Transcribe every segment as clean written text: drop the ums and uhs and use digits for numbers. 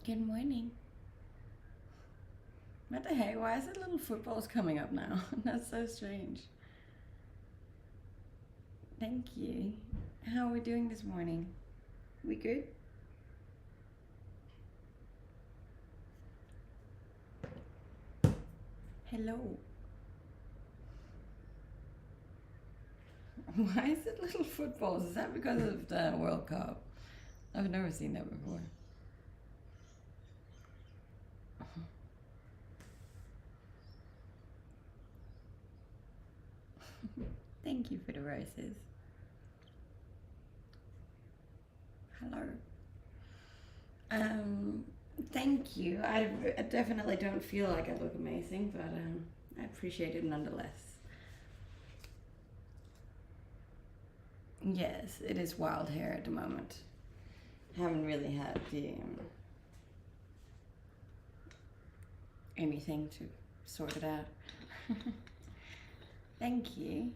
Good morning. What the heck? Why is it little footballs coming up now? That's so strange. Thank you. How are we doing this morning? We good? Hello. Why is it little footballs? Is that because of the World Cup? I've never seen that before. Thank you for the roses. Hello. Thank you. I definitely don't feel like I look amazing, but I appreciate it nonetheless. Yes, it is wild hair at the moment. Haven't really had the anything to sort it out. Thank you.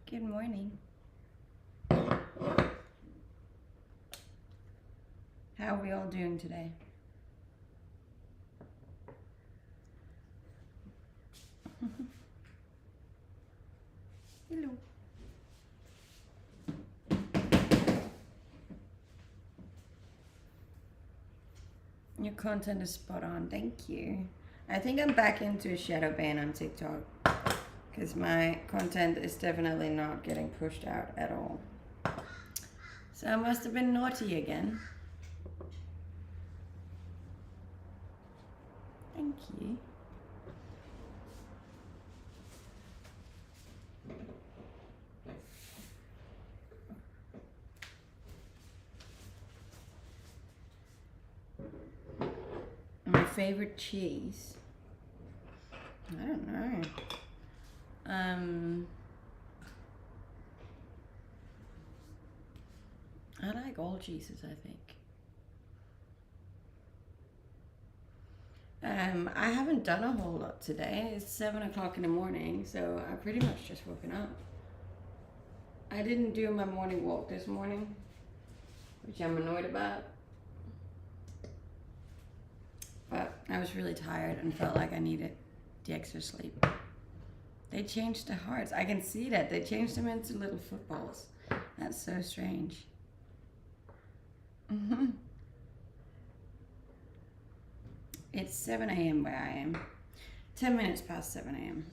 Good morning. How are we all doing today? Hello. Your content is spot on. Thank you. I think I'm back into a shadow ban on TikTok because my content is definitely not getting pushed out at all. So I must have been naughty again. Thank you. My favorite cheese? I don't know. I like all cheeses, I think. I haven't done a whole lot today. It's 7 o'clock in the morning, so I pretty much just woken up. I didn't do my morning walk this morning, which I'm annoyed about. But I was really tired and felt like I needed the extra sleep. They changed the hearts. I can see that. They changed them into little footballs. That's so strange. It's 7 a.m. where I am. 10 minutes past 7 a.m.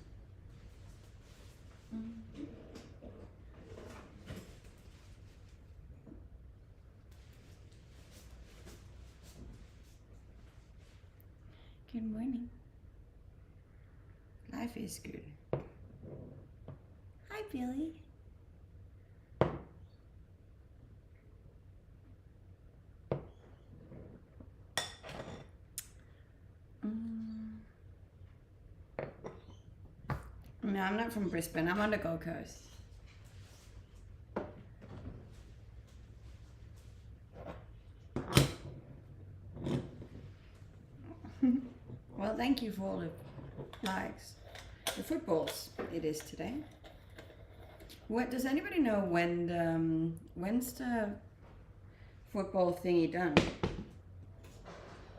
Good morning. Life is good. Hi, Billy. No, I'm not from Brisbane. I'm on the Gold Coast. Well, thank you for all the likes. The footballs it is today. What does anybody know when's the football thingy done?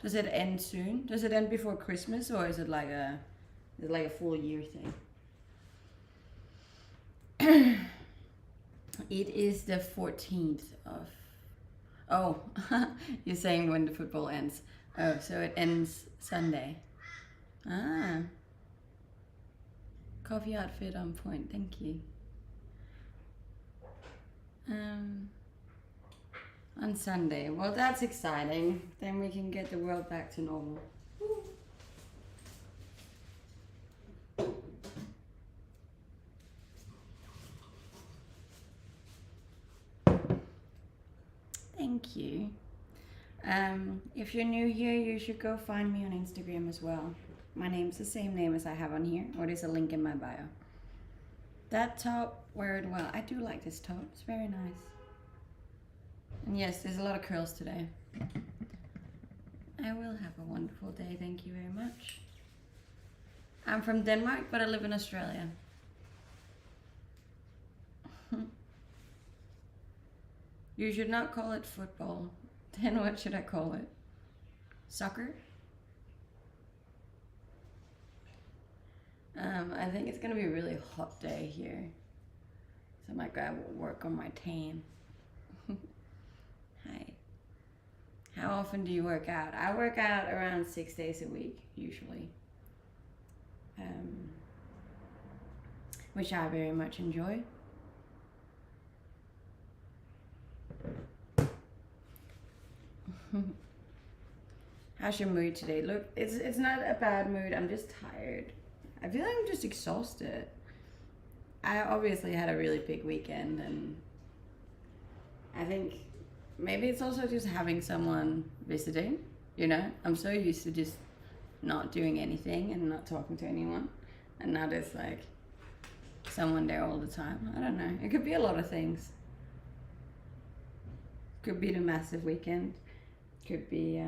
Does it end soon? Does it end before Christmas, or is it like a full year thing? It is the 14th of. Oh, you're saying when the football ends. Oh, so it ends Sunday. Ah. Coffee outfit on point, thank you. On Sunday. Well, that's exciting. Then we can get the world back to normal. Thank you. If you're new here, you should go find me on Instagram as well. My name's the same name as I have on here, or there's a link in my bio. That top, wear it well. I do like this top. It's very nice. And yes, there's a lot of curls today. I will have a wonderful day. Thank you very much. I'm from Denmark, but I live in Australia. You should not call it football. Then what should I call it? Soccer. I think it's gonna be a really hot day here, so I might go work on my tan. Hi. How often do you work out? I work out around 6 days a week usually, which I very much enjoy. How's your mood today? Look, it's not a bad mood. I'm just tired. I feel like I'm just exhausted. I obviously had a really big weekend, and I think maybe it's also just having someone visiting. You know, I'm so used to just not doing anything and not talking to anyone, and now there's like someone there all the time. I don't know. It could be a lot of things. Could be the massive weekend. Could be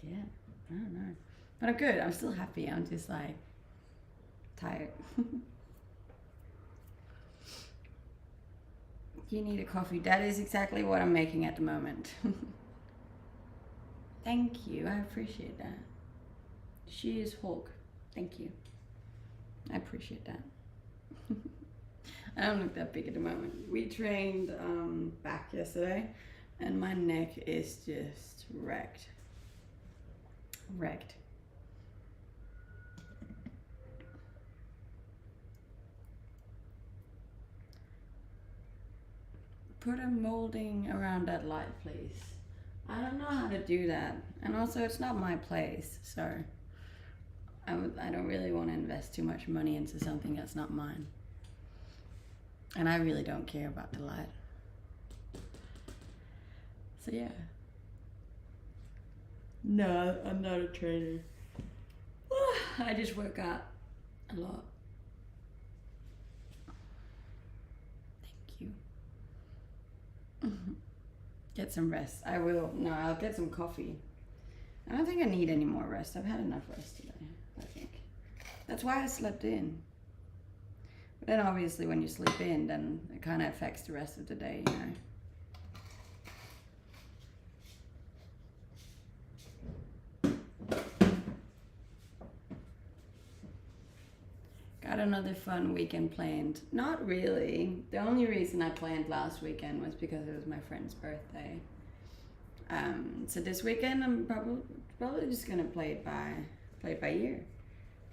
yeah, I don't know. But I'm good. I'm still happy. I'm just like tired. You need a coffee. That is exactly what I'm making at the moment. Thank you. I appreciate that. She is Hulk. Thank you. I appreciate that. I don't look that big at the moment. We trained back yesterday, and my neck is just wrecked. Wrecked. Put a molding around that light, please. I don't know how to do that, and also it's not my place, so I don't really want to invest too much money into something that's not mine. And I really don't care about the light. So yeah. No, I'm not a trainer. I just work out a lot. Thank you. Get some rest. I will. No, I'll get some coffee. I don't think I need any more rest. I've had enough rest today, I think. That's why I slept in. But then obviously when you sleep in, then it kind of affects the rest of the day, you know. Got another fun weekend planned. Not really. The only reason I planned last weekend was because it was my friend's birthday. So this weekend I'm probably just gonna play it by ear.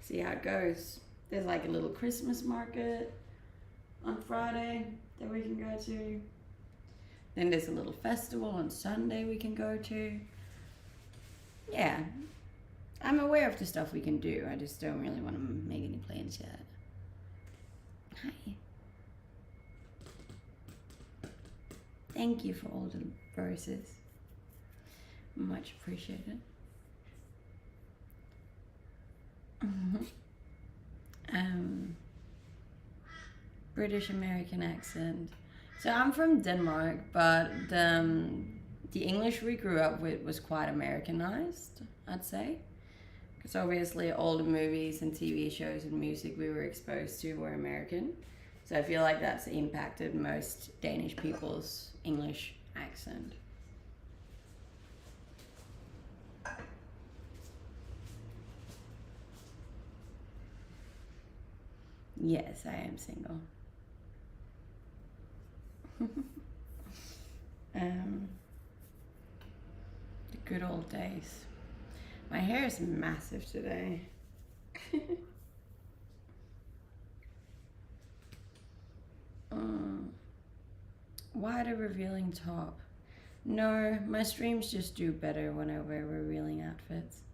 See how it goes. There's like a little Christmas market on Friday that we can go to. Then there's a little festival on Sunday we can go to. Yeah. I'm aware of the stuff we can do. I just don't really want to make any plans yet. Hi. Thank you for all the verses. Much appreciated. British American accent. So I'm from Denmark, but the English we grew up with was quite Americanized, I'd say. Because obviously all the movies and TV shows and music we were exposed to were American. So I feel like that's impacted most Danish people's English accent. Yes, I am single. The good old days. My hair is massive today. Why the revealing top? No, my streams just do better when I wear revealing outfits.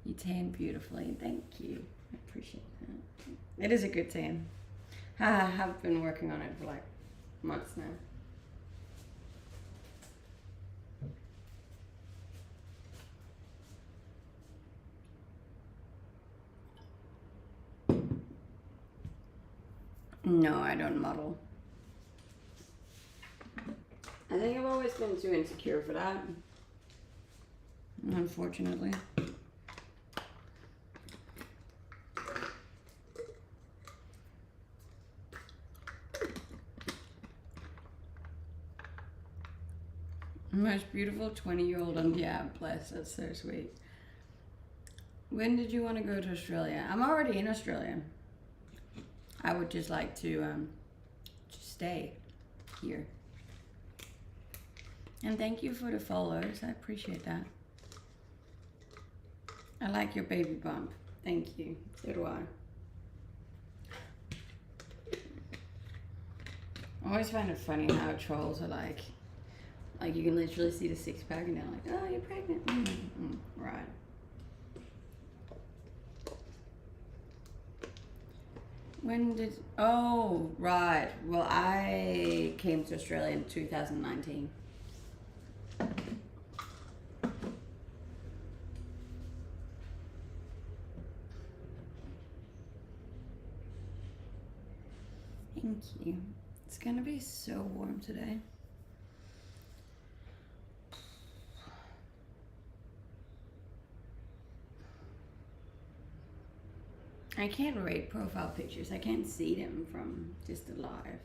You tan beautifully, thank you. I appreciate that. It is a good tan. I have been working on it for like months now. No, I don't model. I think I've always been too insecure for that. Unfortunately. Most beautiful 20-year-old on the app. Bless, that's so sweet. When did you want to go to Australia? I'm already in Australia. I would just like to stay here. And thank you for the follows. I appreciate that. I like your baby bump. Thank you. So do I. I always find it funny how trolls are like you can literally see the six pack and they're like, oh, you're pregnant. Right. When did, oh, right. Well, I came to Australia in 2019. Thank you. It's gonna be so warm today. I can't rate profile pictures. I can't see them from just a live.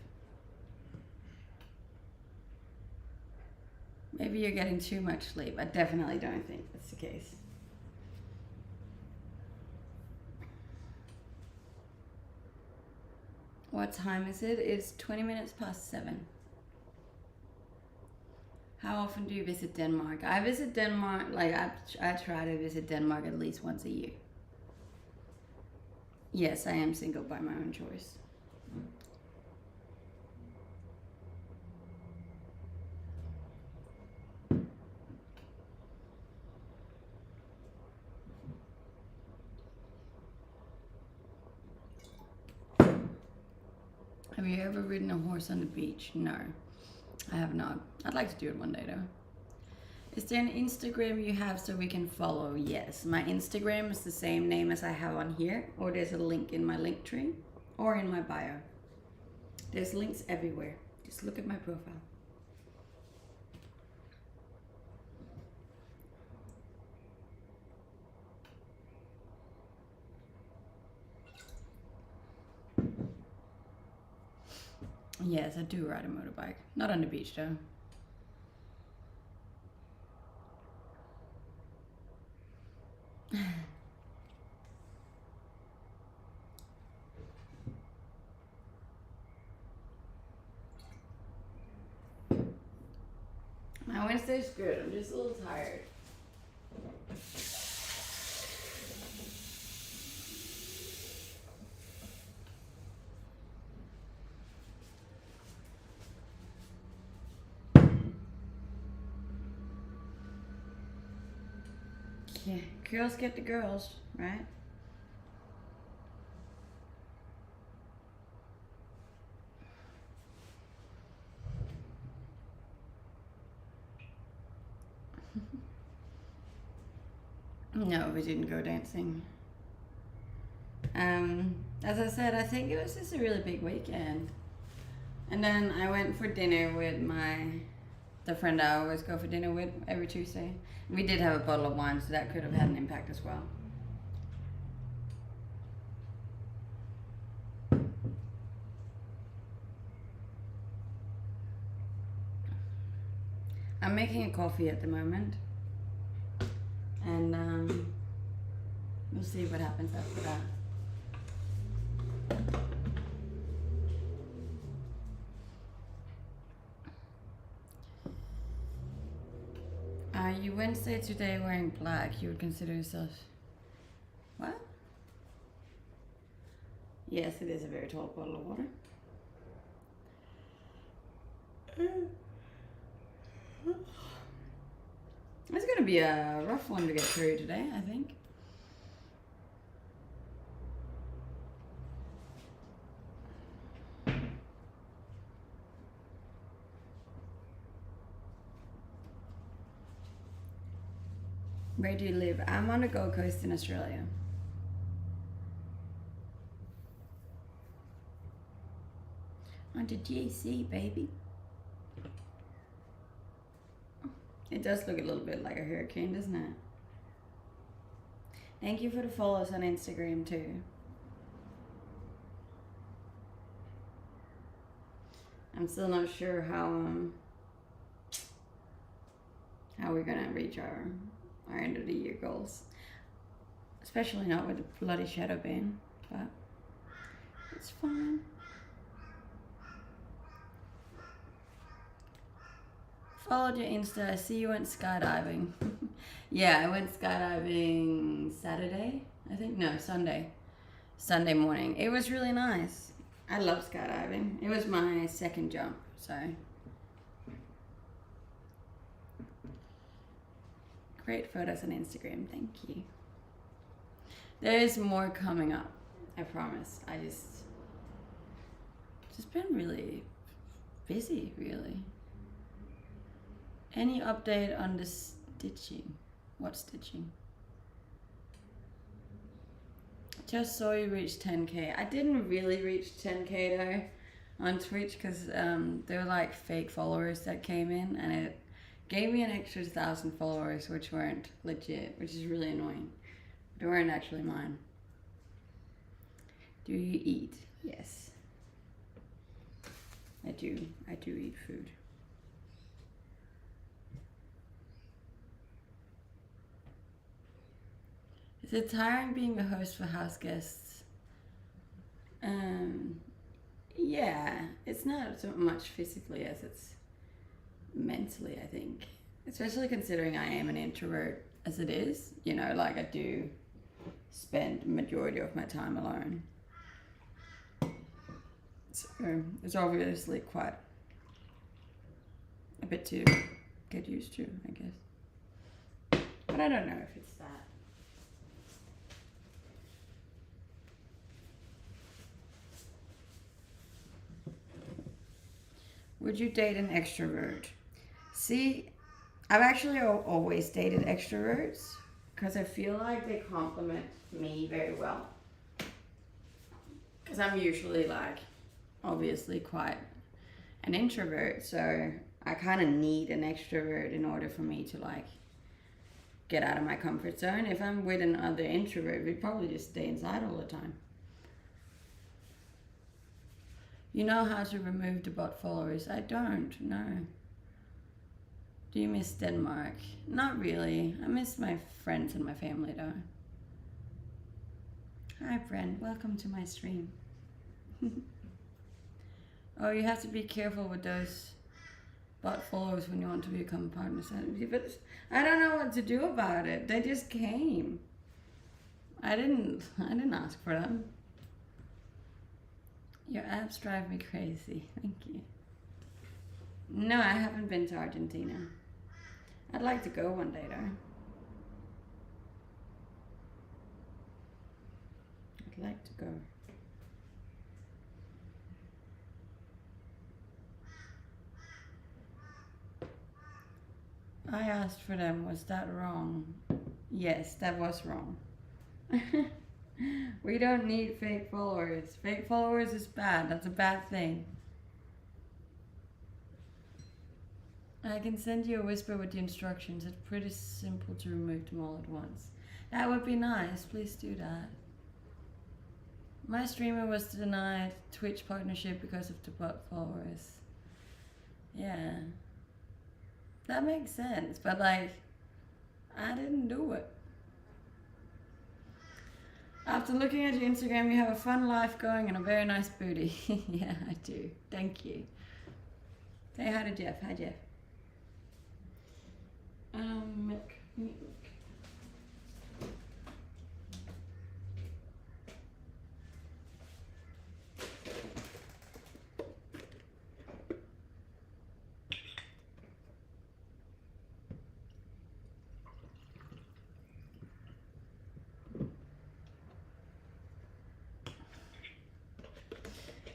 Maybe you're getting too much sleep. I definitely don't think that's the case. What time is it? It's 20 minutes past 7. How often do you visit Denmark? I visit Denmark, like I try to visit Denmark at least once a year. Yes, I am single by my own choice. Have you ever ridden a horse on the beach? No, I have not. I'd like to do it one day though. Is there an Instagram you have so we can follow? Yes, my Instagram is the same name as I have on here, or there's a link in my link tree or in my bio. There's links everywhere. Just look at my profile. Yes, I do ride a motorbike. Not on the beach though. My Wednesday's good. I'm just a little tired. Yeah, girls get the girls, right? No, we didn't go dancing. As I said, I think it was just a really big weekend. And then I went for dinner with the friend I always go for dinner with every Tuesday. We did have a bottle of wine, so that could have had an impact as well. I'm making a coffee at the moment. And we'll see what happens after that. Are you Wednesday today wearing black? You would consider yourself... What? Yes, it is a very tall bottle of water. It's gonna be a rough one to get through today, I think. Where do you live? I'm on the Gold Coast in Australia. On the GC, baby. It does look a little bit like a hurricane, doesn't it? Thank you for the follows on Instagram too. I'm still not sure how how we're gonna reach our end of the year goals. Especially not with the bloody shadow ban, but it's fine. Followed your Insta. I see you went skydiving. Yeah, I went skydiving Saturday, I think. No, Sunday. Sunday morning. It was really nice. I love skydiving. It was my second jump, so. Great photos on Instagram, thank you. There is more coming up, I promise. I just been really busy, really. Any update on the stitching? What stitching? Just saw you reach 10K. I didn't really reach 10K though on Twitch because there were like fake followers that came in and it gave me an extra 1,000 followers which weren't legit, which is really annoying. They weren't actually mine. Do you eat? Yes. I do eat food. Is it tiring being a host for house guests? Yeah, it's not so much physically as it's mentally, I think. Especially considering I am an introvert as it is. You know, like I do spend the majority of my time alone. So it's obviously quite a bit to get used to, I guess. But I don't know if it's that. Would you date an extrovert? See, I've actually always dated extroverts because I feel like they complement me very well. Because I'm usually like, obviously quite an introvert, so I kind of need an extrovert in order for me to like get out of my comfort zone. If I'm with another introvert, we'd probably just stay inside all the time. You know how to remove the bot followers? I don't, no. Do you miss Denmark? Not really. I miss my friends and my family though. Hi Brent, welcome to my stream. Oh, you have to be careful with those bot followers when you want to become partners. But I don't know what to do about it. They just came. I didn't ask for them. Your apps drive me crazy. Thank you. No, I haven't been to Argentina. I'd like to go one day though. I'd like to go. I asked for them. Was that wrong? Yes, that was wrong. We don't need fake followers. Fake followers is bad. That's a bad thing. I can send you a whisper with the instructions. It's pretty simple to remove them all at once. That would be nice. Please do that. My streamer was denied Twitch partnership because of the bot followers. Yeah. That makes sense. But like, I didn't do it. After looking at your Instagram, you have a fun life going and a very nice booty. Yeah, I do. Thank you. Say hi to Jeff. Hi, Jeff. Milk. Milk.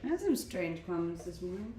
I had some strange comments this morning.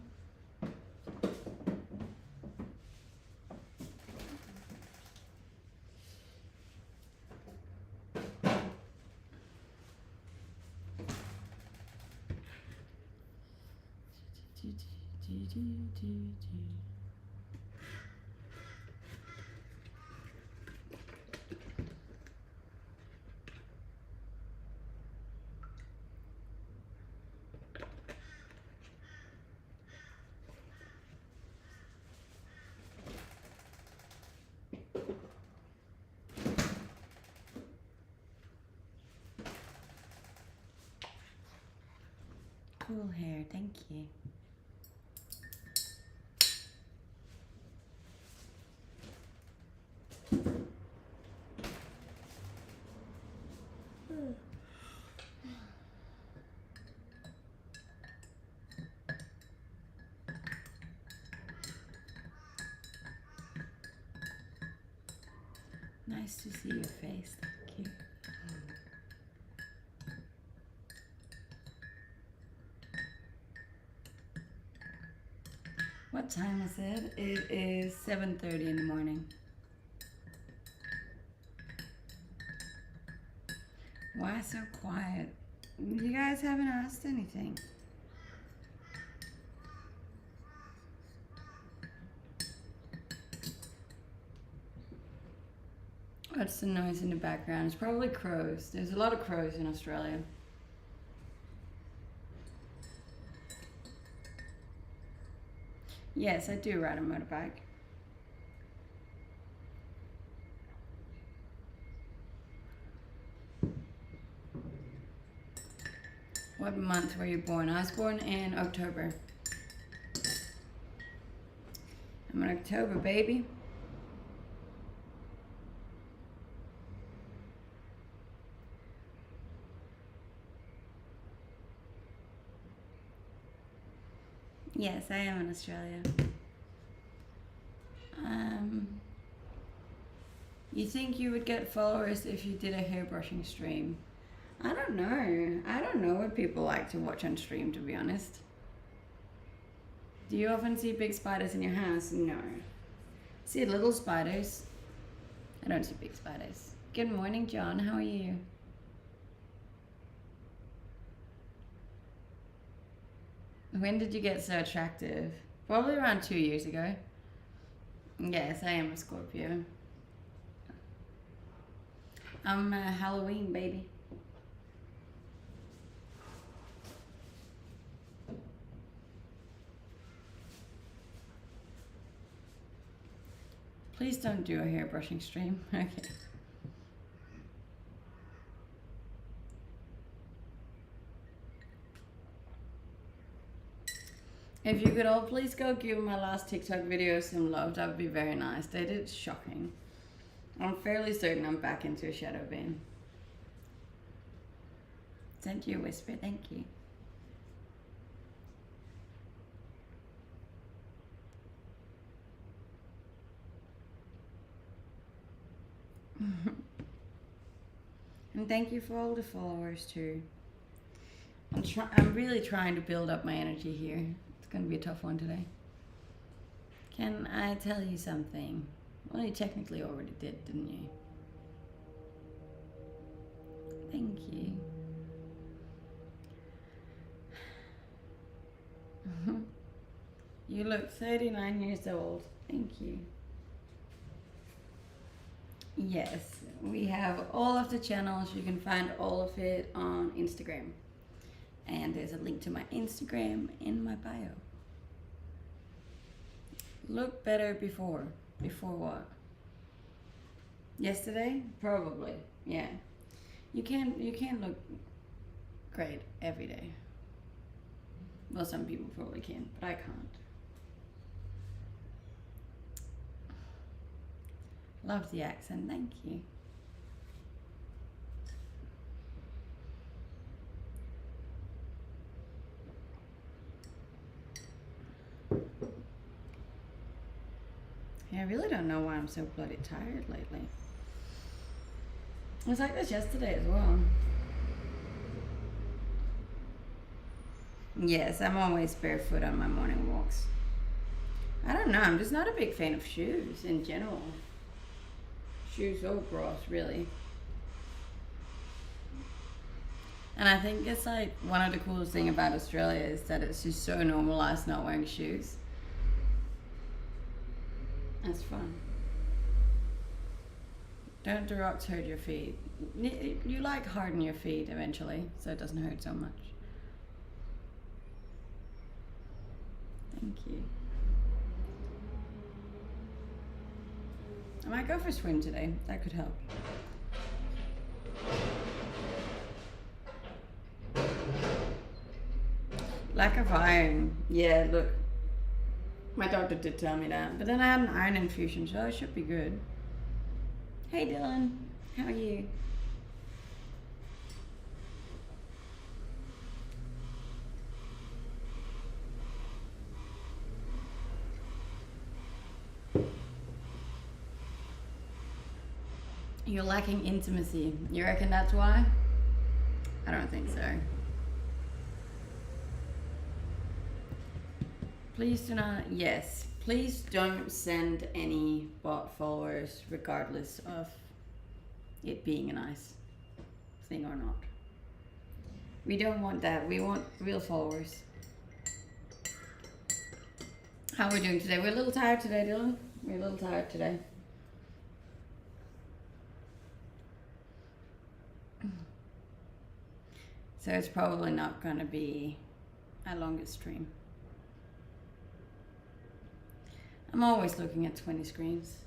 Cool hair, thank you. Nice to see your face, thank you. What time is it? It is 7:30 in the morning. Why so quiet? You guys haven't asked anything. What's the noise in the background? It's probably crows. There's a lot of crows in Australia. Yes, I do ride a motorbike. What month were you born? I was born in October. I'm an October baby. Yes, I am in Australia. You think you would get followers if you did a hairbrushing stream? I don't know. I don't know what people like to watch on stream, to be honest. Do you often see big spiders in your house? No. See little spiders. I don't see big spiders. Good morning, John. How are you? When did you get so attractive? Probably around 2 years ago. Yes, I am a Scorpio. I'm a Halloween baby. Please don't do a hairbrushing stream. Okay. If you could all please go give my last TikTok video some love, that would be very nice. They did shocking. I'm fairly certain I'm back into a shadow ban. Sent you a whisper, thank you. And thank you for all the followers too. I'm really trying to build up my energy here. It's going to be a tough one today. Can I tell you something? Well, you technically already did, didn't you? Thank you. You look 39 years old. Thank you. Yes, we have all of the channels. You can find all of it on Instagram. And there's a link to my Instagram in my bio. Look better before. Before what? Yesterday? Probably. Yeah. You can't look great every day. Well, some people probably can, but I can't. Love the accent, thank you. Yeah, I really don't know why I'm so bloody tired lately. It was like this yesterday as well. Yes, I'm always barefoot on my morning walks. I don't know, I'm just not a big fan of shoes in general. Shoes or bras, really. And I think it's like one of the coolest things about Australia is that it's just so normalized not wearing shoes. That's fun. Don't the rocks hurt your feet. You like harden your feet eventually, so it doesn't hurt so much. Thank you. I might go for a swim today. That could help. Lack of iron. Yeah, look. My doctor did tell me that. But then I had an iron infusion, so it should be good. Hey Dylan, how are you? You're lacking intimacy. You reckon that's why? I don't think so. Please do not, yes. Please don't send any bot followers regardless of it being a nice thing or not. We don't want that. We want real followers. How are we doing today? We're a little tired today, Dylan. We're a little tired today. So it's probably not going to be our longest stream. I'm always looking at 20 screens.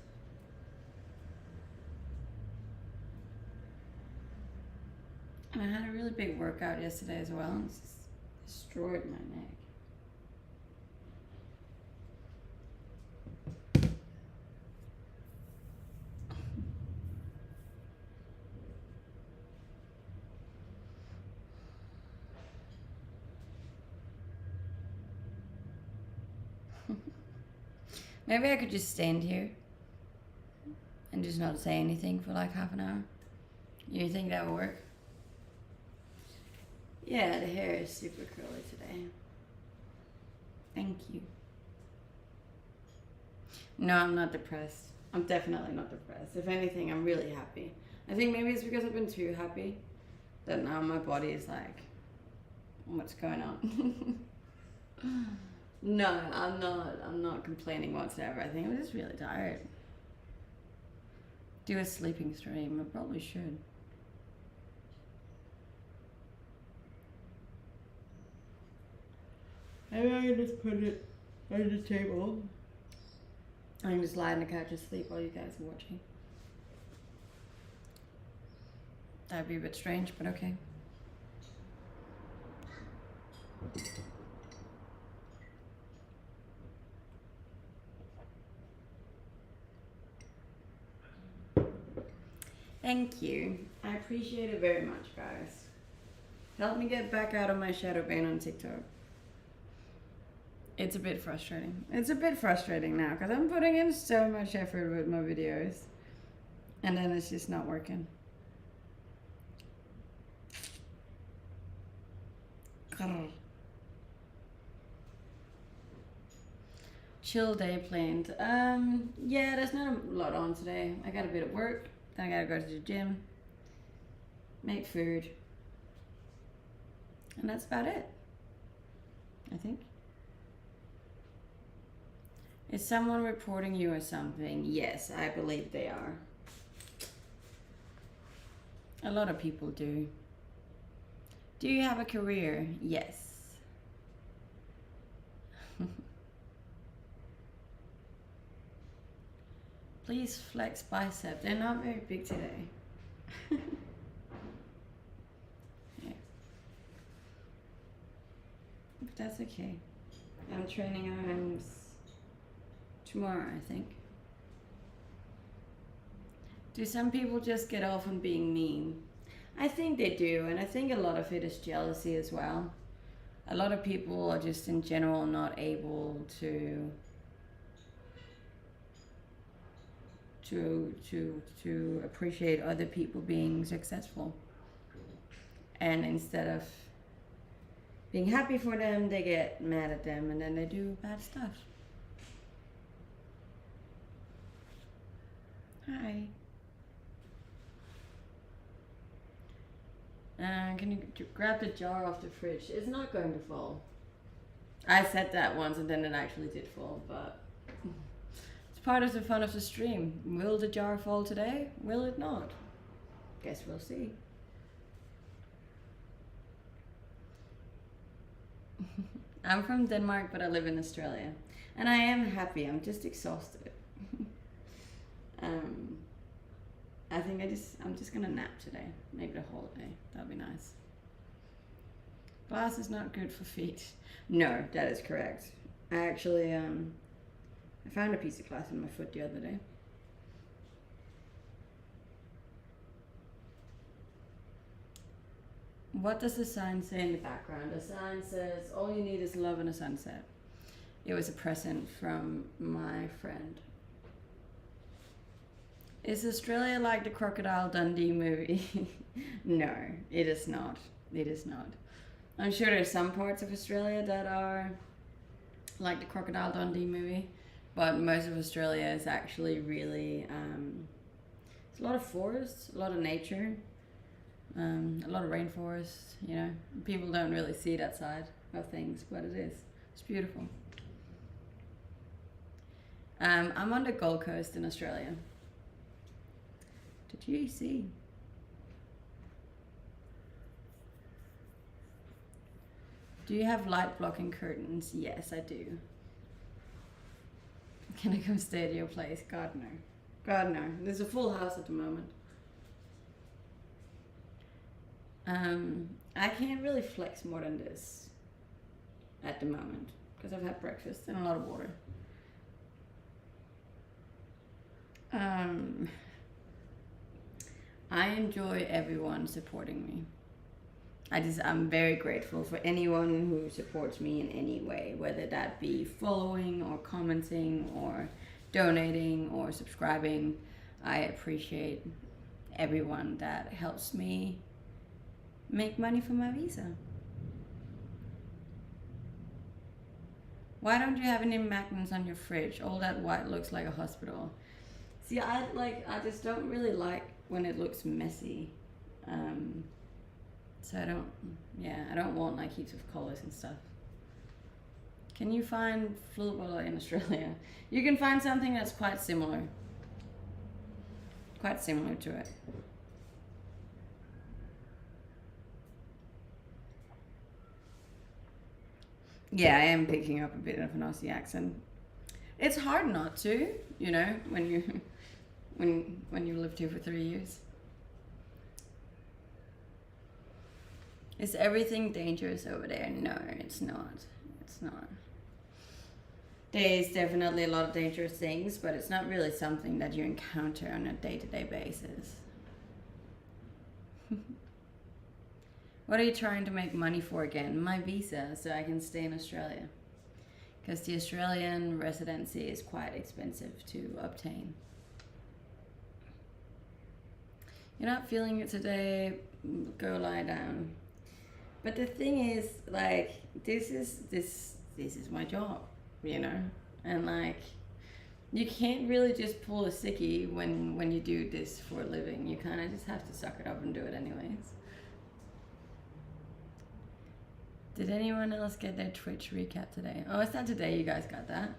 And I had a really big workout yesterday as well. And it's just destroyed my neck. Maybe I could just stand here and just not say anything for like half an hour. You think that would work? Yeah, the hair is super curly today. Thank you. No, I'm not depressed. I'm definitely not depressed. If anything, I'm really happy. I think maybe it's because I've been too happy that now my body is like, what's going on? No, I'm not complaining whatsoever. I think I'm just really tired. Do a sleeping stream. I probably should. Maybe I can just put it on the table. I can just lie on the couch and sleep while you guys are watching. That'd be a bit strange, but okay. Thank you. I appreciate it very much, guys. Help me get back out of my shadow ban on TikTok. It's a bit frustrating. It's a bit frustrating now because I'm putting in so much effort with my videos and then it's just not working. Chill day planned. Yeah, there's not a lot on today. I got a bit of work. Then I gotta go to the gym, make food, and that's about it, I think. Is someone reporting you or something? Yes, I believe they are. A lot of people do. Do you have a career? Yes. Please flex bicep. They're not very big today. Yeah. But that's okay. I'm training arms tomorrow, I think. Do some people just get off on being mean? I think they do, and I think a lot of it is jealousy as well. A lot of people are just in general not able to appreciate other people being successful. And instead of being happy for them, they get mad at them and then they do bad stuff. Hi. Can you grab the jar off the fridge? It's not going to fall. I said that once and then it actually did fall, but it's part of the fun of the stream. Will the jar fall today? Will it not? Guess we'll see. I'm from Denmark, but I live in Australia. And I am happy, I'm just exhausted. I think I'm just gonna nap today. Maybe the whole day. That'd be nice. Glass is not good for feet. No, that is correct. I actually, I found a piece of glass in my foot the other day. What does the sign say in the background? The sign says, all you need is love and a sunset. It was a present from my friend. Is Australia like the Crocodile Dundee movie? No, it is not. It is not. I'm sure there's some parts of Australia that are like the Crocodile Dundee movie, but most of Australia is actually really, it's a lot of forests, a lot of nature, a lot of rainforest, you know. People don't really see that side of things, but it is. It's beautiful. I'm on the Gold Coast in Australia. Did you see? Do you have light blocking curtains? Yes, I do. Can I come stay at your place? God no. God no. There's a full house at the moment. I can't really flex more than this at the moment because I've had breakfast and a lot of water. I enjoy everyone supporting me. I'm very grateful for anyone who supports me in any way, whether that be following or commenting or donating or subscribing. I appreciate everyone that helps me make money for my visa. Why don't you have any magnets on your fridge? All that white looks like a hospital. See, I just don't really like when it looks messy. So I don't want like heaps of colors and stuff. Can you find Flulbola in Australia? You can find something that's quite similar to it. Yeah, I am picking up a bit of an Aussie accent. It's hard not to, you know, when you lived here for 3 years. Is everything dangerous over there? No, it's not. It's not. There's definitely a lot of dangerous things, but it's not really something that you encounter on a day-to-day basis. What are you trying to make money for again? My visa, so I can stay in Australia. Because the Australian residency is quite expensive to obtain. You're not feeling it today? Go lie down. But the thing is, like, this is my job, you know, and like, you can't really just pull a sickie when you do this for a living. You kind of just have to suck it up and do it anyways. Did anyone else get their Twitch recap today? Oh, it's not today. You guys got that.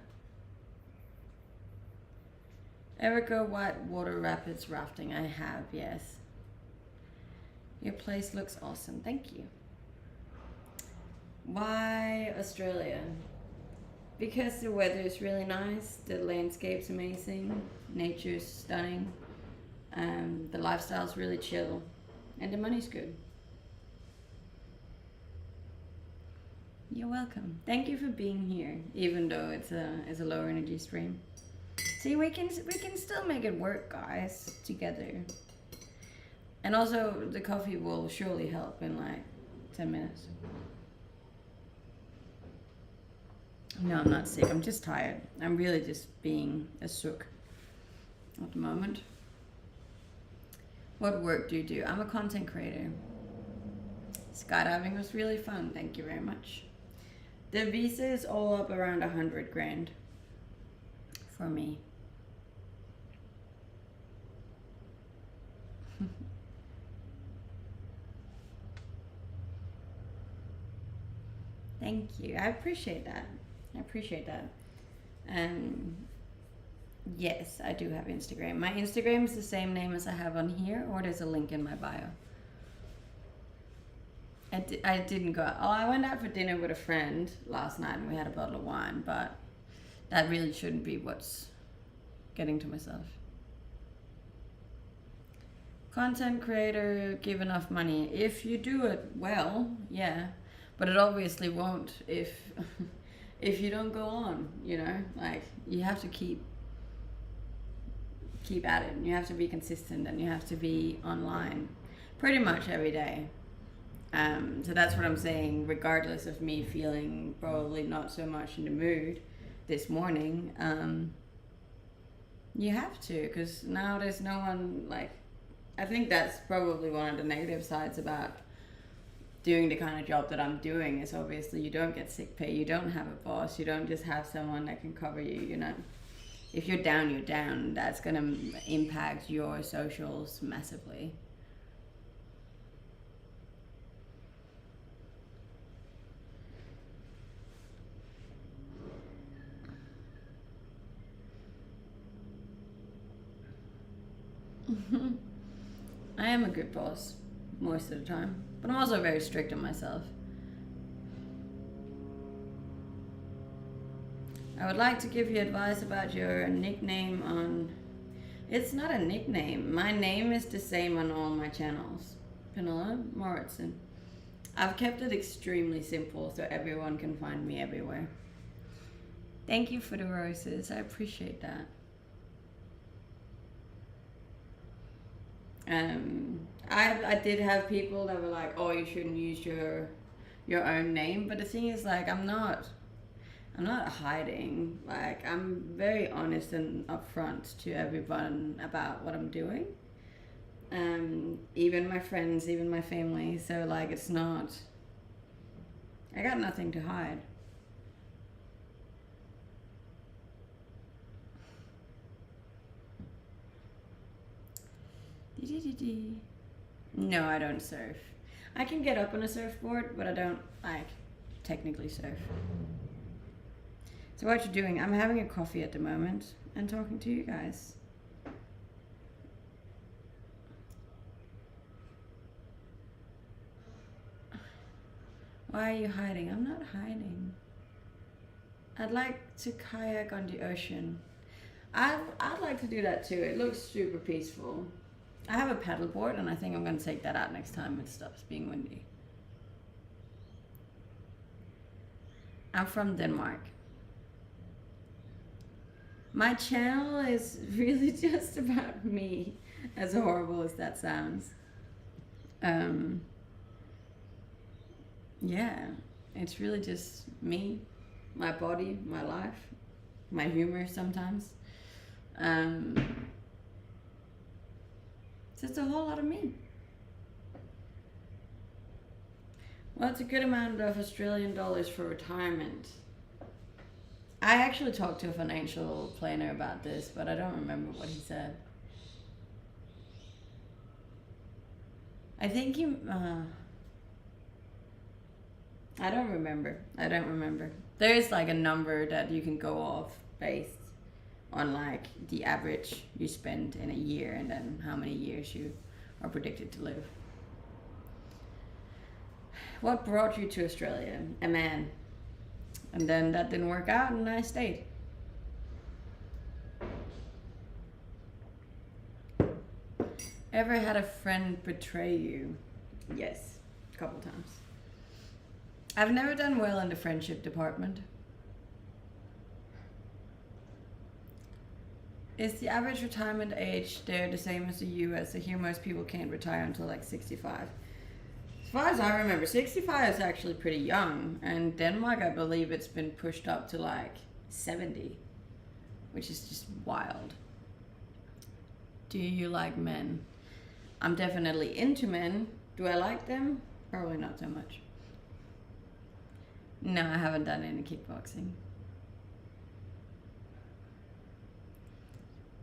Ever go whitewater rapids rafting? I have, yes. Your place looks awesome. Thank you. Why Australia? Because the weather is really nice, the landscape's amazing, nature's stunning, the lifestyle's really chill, and the money's good. You're welcome. Thank you for being here, even though it's a lower energy stream. See, we can still make it work, guys, together. And also, the coffee will surely help in like 10 minutes. No, I'm not sick. I'm just tired. I'm really just being a sook at the moment. What work do you do? I'm a content creator. Skydiving was really fun. Thank you very much. The visa is all up around 100 grand for me. Thank you. I appreciate that. I appreciate that. Yes, I do have Instagram. My Instagram is the same name as I have on here, or there's a link in my bio. I didn't go out. Oh, I went out for dinner with a friend last night and we had a bottle of wine, but that really shouldn't be what's getting to myself. Content creator, give enough money. If you do it well, yeah. But it obviously won't if if you don't go on, you know? Like, you have to keep at it, and you have to be consistent, and you have to be online pretty much every day. So that's what I'm saying, regardless of me feeling probably not so much in the mood this morning. You have to, because now there's no one, like, I think that's probably one of the negative sides about doing the kind of job that I'm doing, is obviously you don't get sick pay, you don't have a boss, you don't just have someone that can cover you, you know. If you're down, you're down. That's going to impact your socials massively. I am a good boss most of the time, but I'm also very strict on myself. I would like to give you advice about your nickname on... It's not a nickname. My name is the same on all my channels. Pernilla Moritzen. I've kept it extremely simple so everyone can find me everywhere. Thank you for the roses. I appreciate that. I did have people that were like, oh, you shouldn't use your own name. But the thing is, like, I'm not hiding. Like, I'm very honest and upfront to everyone about what I'm doing. Even my friends, even my family. So, like, it's not... I got nothing to hide. No, I don't surf. I can get up on a surfboard, but I don't, like, technically surf. So what you're doing, I'm having a coffee at the moment and talking to you guys. Why are you hiding? I'm not hiding. I'd like to kayak on the ocean. I'd like to do that too. It looks super peaceful. I have a paddleboard, and I think I'm going to take that out next time it stops being windy. I'm from Denmark. My channel is really just about me, as horrible as that sounds. Yeah, it's really just me, my body, my life, my humor sometimes. So it's a whole lot of me. Well, it's a good amount of Australian dollars for retirement. I actually talked to a financial planner about this, but I don't remember what he said. I think he... I don't remember. There is like a number that you can go off based on like the average you spend in a year and then how many years you are predicted to live. What brought you to Australia? A man. And then that didn't work out and I stayed. Ever had a friend betray you? Yes, a couple times. I've never done well in the friendship department. Is the average retirement age there the same as the US? I hear most people can't retire until like 65. As far as I remember, 65 is actually pretty young. And Denmark, I believe it's been pushed up to like 70, which is just wild. Do you like men? I'm definitely into men. Do I like them? Probably not so much. No, I haven't done any kickboxing.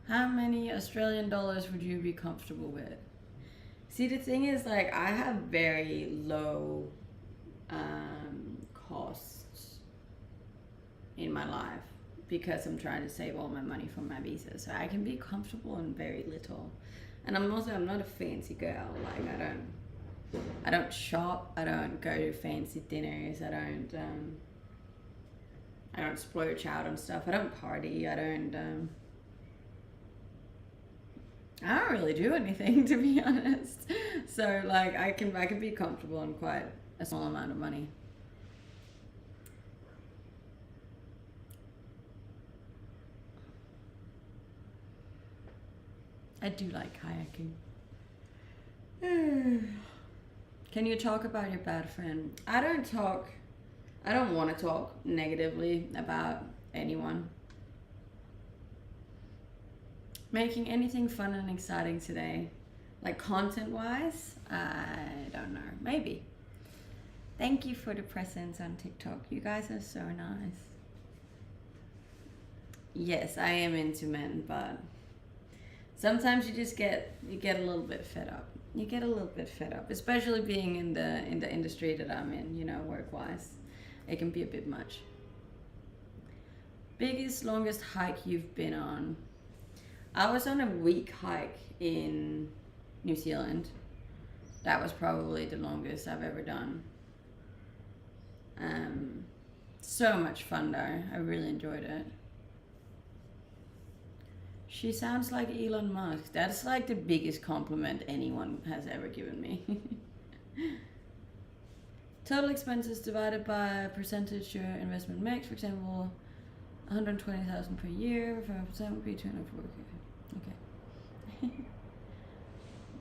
How many Australian dollars would you be comfortable with? See, the thing is, like, I have very low costs in my life because I'm trying to save all my money from my visa. So I can be comfortable in very little. And I'm not a fancy girl. Like, I don't shop. I don't go to fancy dinners. I don't splurge out on stuff. I don't party. I don't really do anything, to be honest. So like I can be comfortable on quite a small amount of money. I do like kayaking. Can you talk about your bad friend? I don't want to talk negatively about anyone. Making anything fun and exciting today? Like content wise? I don't know. Maybe. Thank you for the presents on TikTok. You guys are so nice. Yes, I am into men, but sometimes you get a little bit fed up. You get a little bit fed up, especially being in the industry that I'm in, you know, work wise. It can be a bit much. Biggest, longest hike you've been on? I was on a week hike in New Zealand. That was probably the longest I've ever done. So much fun though. I really enjoyed it. She sounds like Elon Musk. That's like the biggest compliment anyone has ever given me. Total expenses divided by percentage your investment makes. For example, 120,000 per year. 5% would be 240. Okay.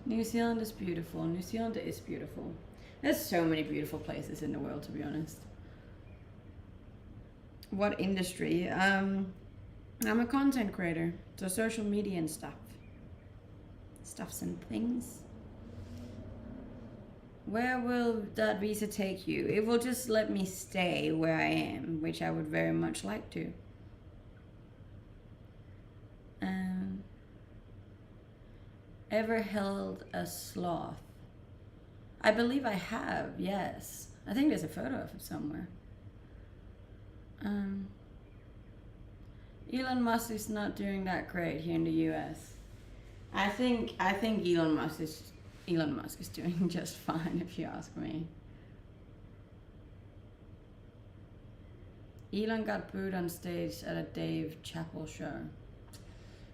New Zealand is beautiful. New Zealand is beautiful. There's so many beautiful places in the world, to be honest. What industry? I'm a content creator, so social media and stuffs and things. Where will that visa take you? It will just let me stay where I am, which I would very much like to. Ever held a sloth? I believe I have, yes. I think there's a photo of it somewhere. Elon Musk is not doing that great here in the US. I think Elon Musk is doing just fine, if you ask me. Elon got booed on stage at a Dave Chappelle show.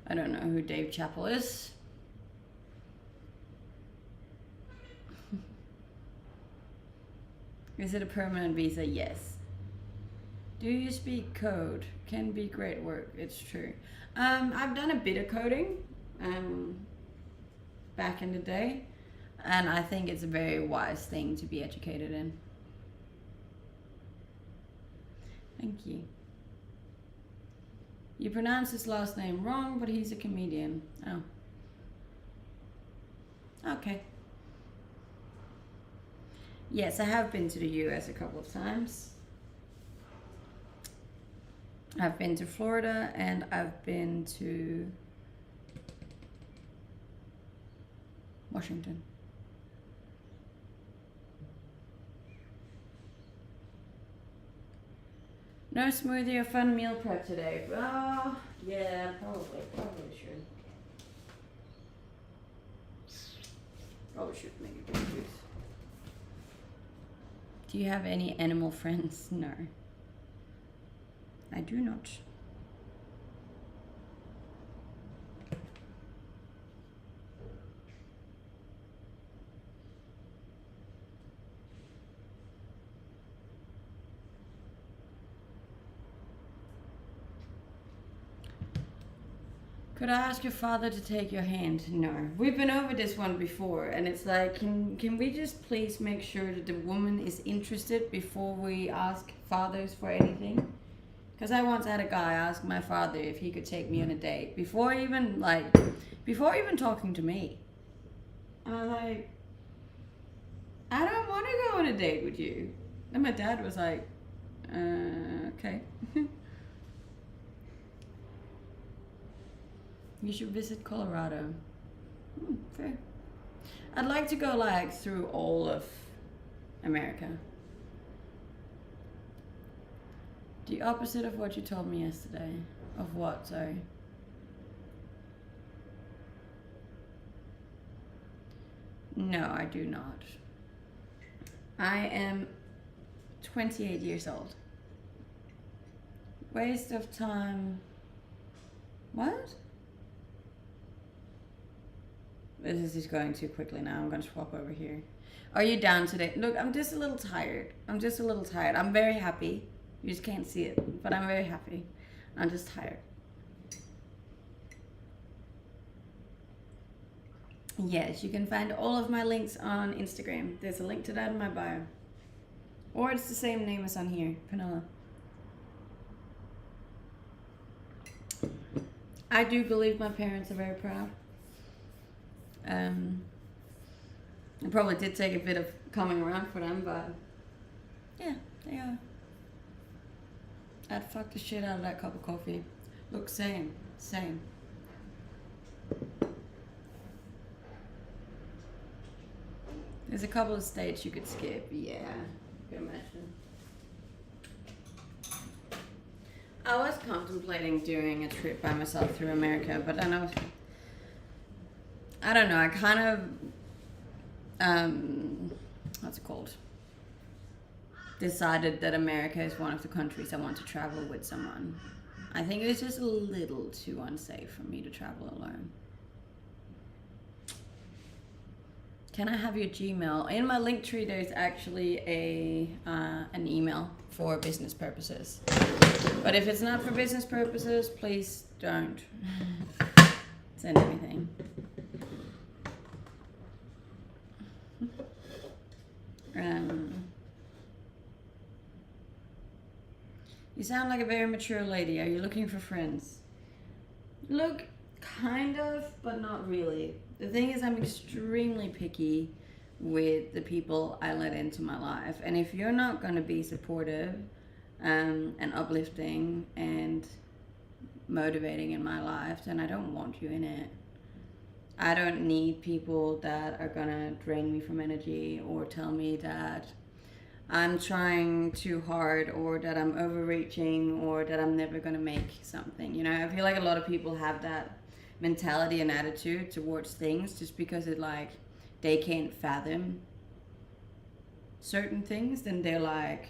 I don't know who Dave Chappelle is. Is it a permanent visa? Yes. Do you speak code? Can be great work. It's true. I've done a bit of coding back in the day, and I think it's a very wise thing to be educated in. Thank you. You pronounce his last name wrong, but he's a comedian. Oh. Okay. Yes, I have been to the US a couple of times. I've been to Florida and I've been to Washington. No smoothie or fun meal prep today. Oh, yeah, probably should. Probably should make a good juice. Do you have any animal friends? No. I do not. Could I ask your father to take your hand? No. We've been over this one before, and it's like, can we just please make sure that the woman is interested before we ask fathers for anything? Because I once had a guy ask my father if he could take me on a date before even talking to me. And I was like, I don't want to go on a date with you. And my dad was like, okay. You should visit Colorado. Fair. I'd like to go like through all of America. The opposite of what you told me yesterday. Of what, sorry? No, I do not. I am 28 years old. Waste of time. What? This is going too quickly now. I'm going to swap over here. Are you down today? Look, I'm just a little tired. I'm very happy. You just can't see it, but I'm very happy. I'm just tired. Yes, you can find all of my links on Instagram. There's a link to that in my bio. Or it's the same name as on here, Panola. I do believe my parents are very proud. It probably did take a bit of coming around for them, but yeah, they are. I'd fuck the shit out of that cup of coffee. Look, same. There's a couple of states you could skip. Yeah, you can imagine. I was contemplating doing a trip by myself through America, but then I don't know, I kind of, what's it called? Decided that America is one of the countries I want to travel with someone. I think it's just a little too unsafe for me to travel alone. Can I have your Gmail? In my link tree, there's actually an email for business purposes. But if it's not for business purposes, please don't send anything. You sound like a very mature lady. Are you looking for friends? Look, kind of, but not really. The thing is, I'm extremely picky with the people I let into my life. And if you're not going to be supportive and uplifting and motivating in my life, then I don't want you in it. I don't need people that are going to drain me from energy or tell me that I'm trying too hard or that I'm overreaching or that I'm never going to make something. You know, I feel like a lot of people have that mentality and attitude towards things just because it like they can't fathom certain things, then they're like,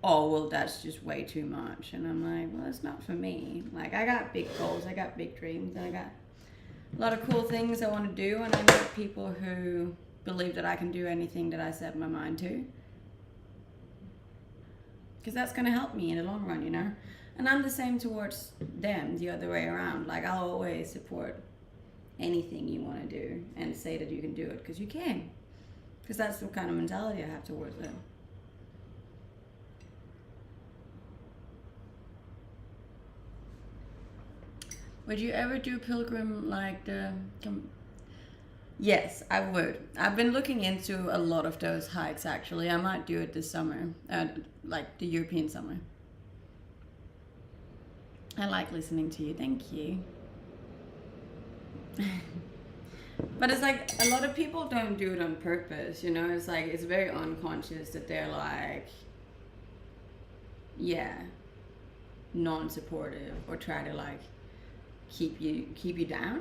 oh well, that's just way too much. And I'm like, well, it's not for me. Like, I got big goals, I got big dreams, and I got a lot of cool things I want to do, and I know people who believe that I can do anything that I set my mind to, because that's going to help me in the long run, you know. And I'm the same towards them, the other way around. Like, I'll always support anything you want to do and say that you can do it, because you can. Because that's the kind of mentality I have towards them. Would you ever do pilgrim like the... Yes, I would. I've been looking into a lot of those hikes, actually. I might do it this summer, like the European summer. I like listening to you. Thank you. But it's like a lot of people don't do it on purpose, you know. It's like it's very unconscious that they're like, yeah, non-supportive or try to like keep you down.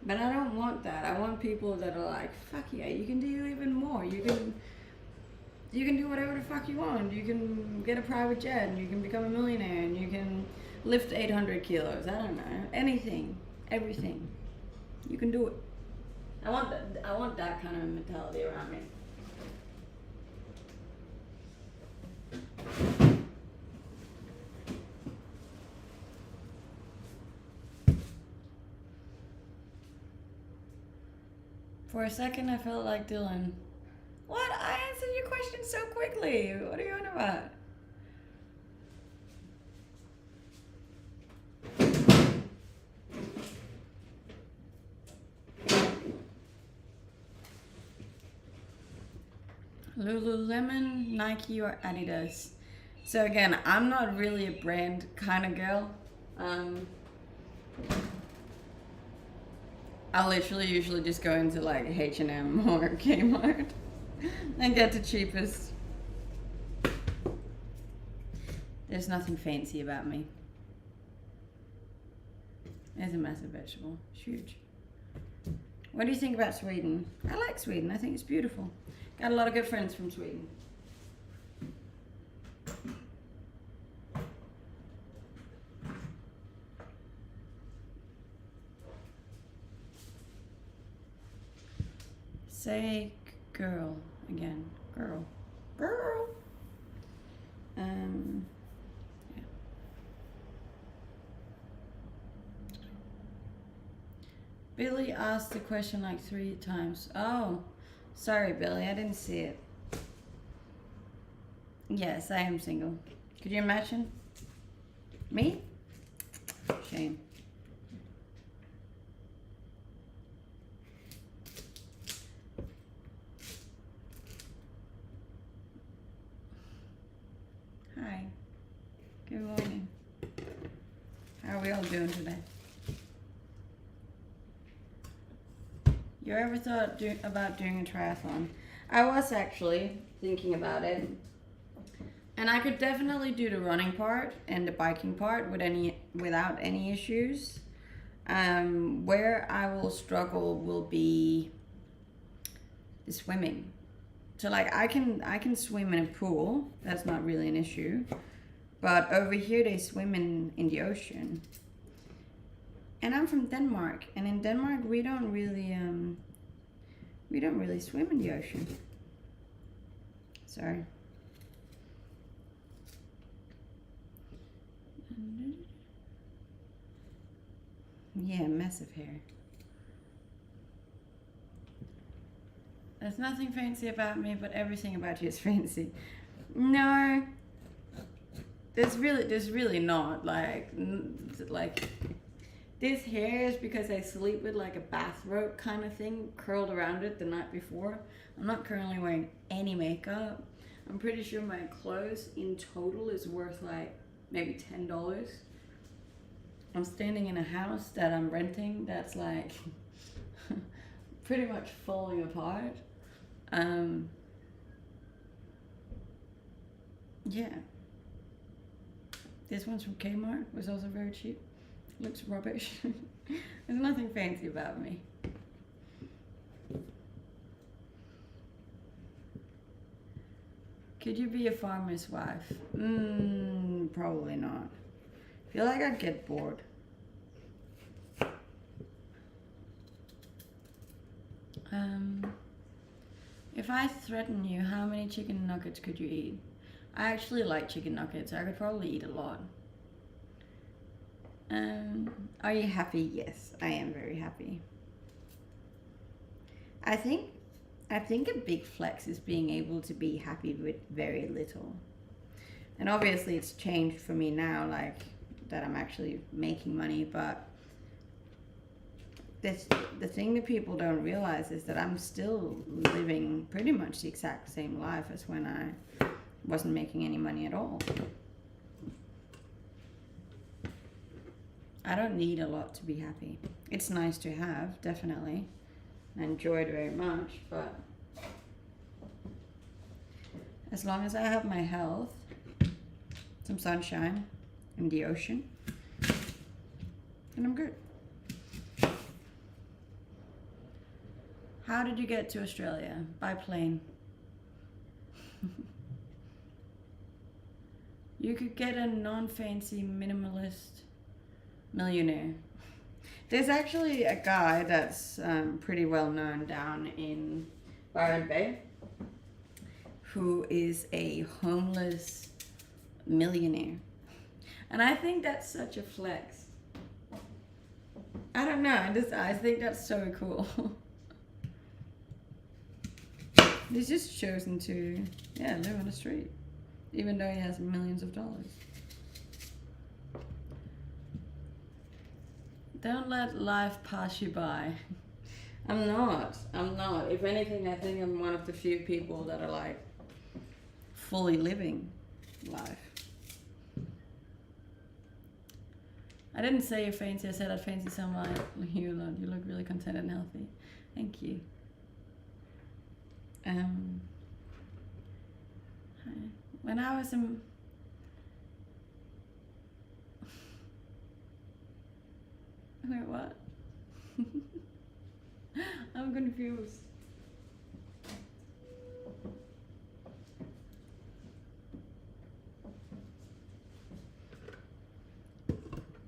But I don't want that. I want people that are like, fuck yeah, you can do even more. You can do whatever the fuck you want. You can get a private jet and you can become a millionaire and you can lift 800 kilos. I don't know. Anything. Everything. You can do it. I want that kind of mentality around me. For a second, I felt like Dylan. What? I answered your question so quickly. What are you on about? Lululemon, Nike, or Adidas? So again, I'm not really a brand kind of girl. I literally usually just go into like H&M or Kmart and get the cheapest. There's nothing fancy about me. It's a massive vegetable. It's huge. What do you think about Sweden? I like Sweden. I think it's beautiful. Got a lot of good friends from Sweden. Say girl again. Girl. Girl. Yeah. Billy asked the question like 3 times. Oh, sorry, Billy, I didn't see it. Yes, I am single. Could you imagine? Me? Shame. Hi. Good morning. How are we all doing today? You ever thought about doing a triathlon? I was actually thinking about it. And I could definitely do the running part and the biking part without any issues. Where I will struggle will be the swimming. So like I can swim in a pool. That's not really an issue. But over here they swim in the ocean. And I'm from Denmark, and in Denmark we don't really swim in the ocean. Sorry. Yeah, massive hair. There's nothing fancy about me, but everything about you is fancy. No, there's really not. Like this hair is because I sleep with like a bathrobe kind of thing curled around it the night before. I'm not currently wearing any makeup. I'm pretty sure my clothes in total is worth like maybe $10. I'm standing in a house that I'm renting that's like pretty much falling apart. Yeah. This one's from Kmart, was also very cheap. Looks rubbish. There's nothing fancy about me. Could you be a farmer's wife? Probably not. Feel like I'd get bored. If I threaten you, how many chicken nuggets could you eat? I actually like chicken nuggets. I could probably eat a lot. Are you happy? Yes, I am very happy. I think a big flex is being able to be happy with very little. And obviously it's changed for me now, like that I'm actually making money, but the thing that people don't realize is that I'm still living pretty much the exact same life as when I wasn't making any money at all. I don't need a lot to be happy. It's nice to have, definitely. I enjoy it very much, but as long as I have my health, some sunshine, and the ocean, then I'm good. How did you get to Australia? By plane. You could get a non-fancy minimalist millionaire. There's actually a guy that's pretty well known down in Byron Bay who is a homeless millionaire. And I think that's such a flex. I don't know, I think that's so cool. He's just chosen to, live on the street, even though he has millions of dollars. Don't let life pass you by. I'm not. If anything, I think I'm one of the few people that are like fully living life. I didn't say you're fancy, I said I'd fancy someone like you. You look really content and healthy. Thank you. When I was in... Wait, what? I'm confused.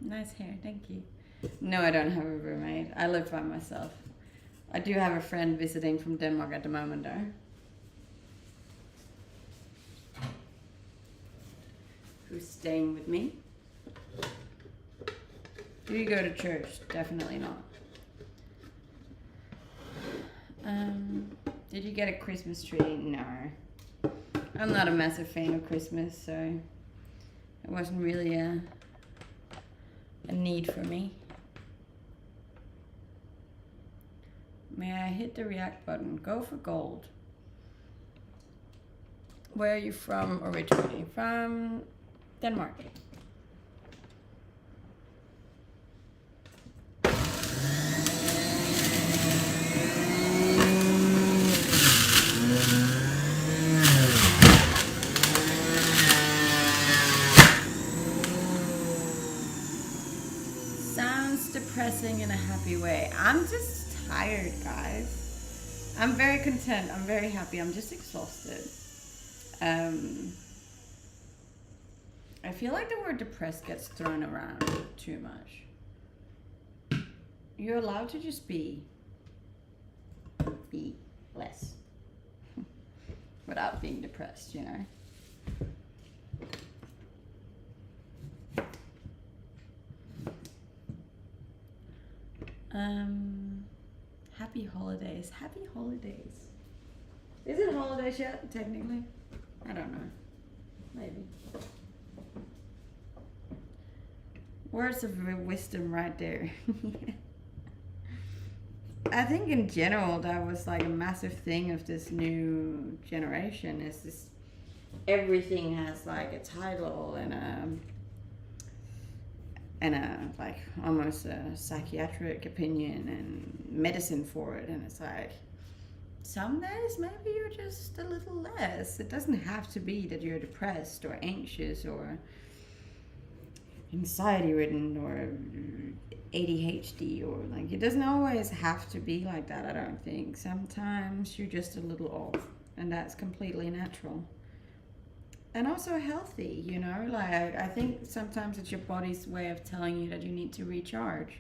Nice hair, thank you. No, I don't have a roommate. I live by myself. I do have a friend visiting from Denmark at the moment though. Who's staying with me. Do you go to church? Definitely not. Did you get a Christmas tree? No. I'm not a massive fan of Christmas, so it wasn't really a need for me. May I hit the react button? Go for gold. Where are you from originally? From Denmark. Sounds depressing in a happy way. I'm just tired, guys. I'm very content. I'm very happy. I'm just exhausted. I feel like the word depressed gets thrown around too much. You're allowed to just be less without being depressed, you know? Happy holidays. Happy holidays. Is it holidays yet, technically? I don't know. Maybe. Words of wisdom right there. I think in general that was like a massive thing of this new generation is this everything has like a title and a like almost a psychiatric opinion and medicine for it, and it's like some days maybe you're just a little less. It doesn't have to be that you're depressed or anxious or anxiety ridden or ADHD, or like it doesn't always have to be like that. I don't think. Sometimes you're just a little off, and that's completely natural and also healthy, you know. Like I think sometimes it's your body's way of telling you that you need to recharge,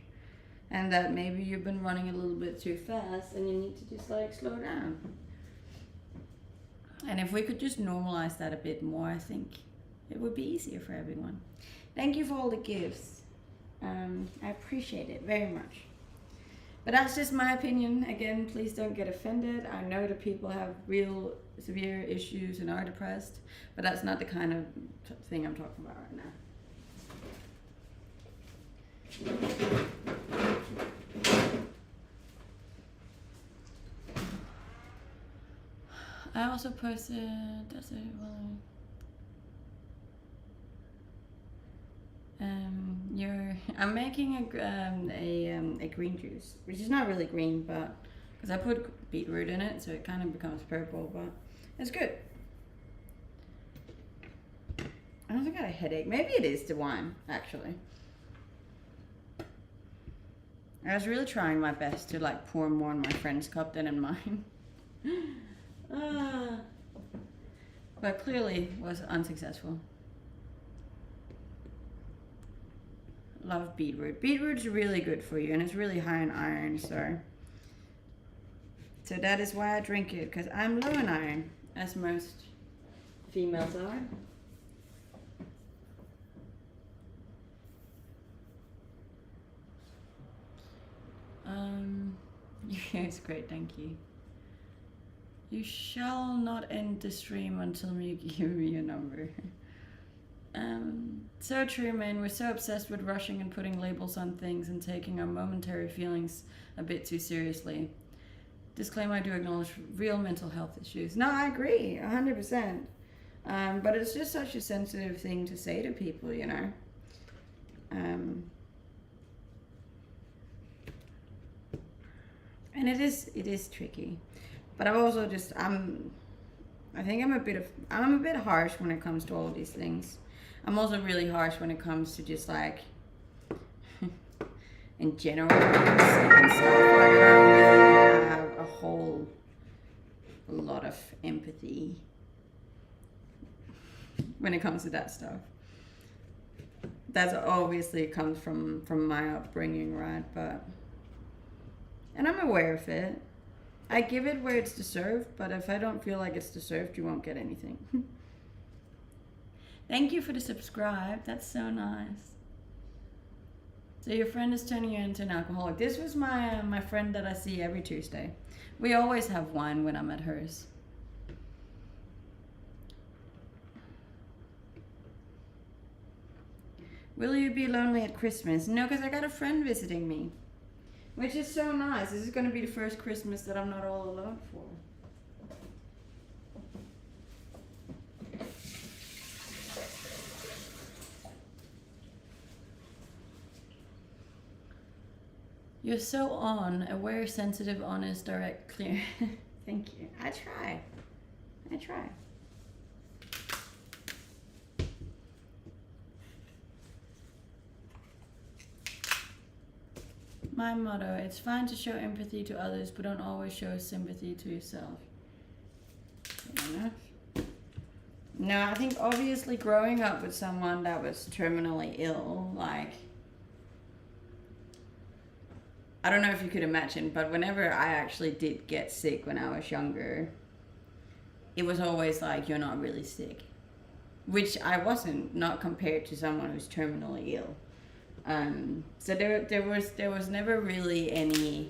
and that maybe you've been running a little bit too fast and you need to just like slow down. And if we could just normalize that a bit more, I think it would be easier for everyone. Thank you for all the gifts. I appreciate it very much. But that's just my opinion. Again, please don't get offended. I know that people have real severe issues and are depressed, but that's not the kind of thing I'm talking about right now. I also posted, that's it, well, I'm making a green juice, which is not really green, but because I put beetroot in it, so it kind of becomes purple, but it's good. I don't think I had a headache. Maybe it is the wine, actually. I was really trying my best to like pour more in my friend's cup than in mine. But clearly was unsuccessful. Love beetroot. Beetroot's really good for you, and it's really high in iron, so that is why I drink it, because I'm low in iron, as most females are. Yeah, it's great, thank you. You shall not end the stream until you give me your number. So true, man. We're so obsessed with rushing and putting labels on things and taking our momentary feelings a bit too seriously. Disclaimer, I do acknowledge real mental health issues. No, I agree, 100%. But it's just such a sensitive thing to say to people, you know. And it is tricky. But I've also just, I think I'm a bit harsh when it comes to all of these things. I'm also really harsh when it comes to just like, in general, and stuff. Like I don't really have a whole lot of empathy when it comes to that stuff. That's obviously comes from my upbringing, right? And I'm aware of it. I give it where it's deserved, but if I don't feel like it's deserved, you won't get anything. Thank you for the subscribe. That's so nice. So your friend is turning you into an alcoholic. This was my friend that I see every Tuesday. We always have wine when I'm at hers. Will you be lonely at Christmas? No, because I got a friend visiting me. Which is so nice. This is going to be the first Christmas that I'm not all alone for. You're so on, aware, sensitive, honest, direct, clear. Thank you. I try. My motto, it's fine to show empathy to others, but don't always show sympathy to yourself. No, I think obviously growing up with someone that was terminally ill, like, I don't know if you could imagine, but whenever I actually did get sick when I was younger, it was always like, you're not really sick. Which I wasn't, not compared to someone who's terminally ill. So there was never really any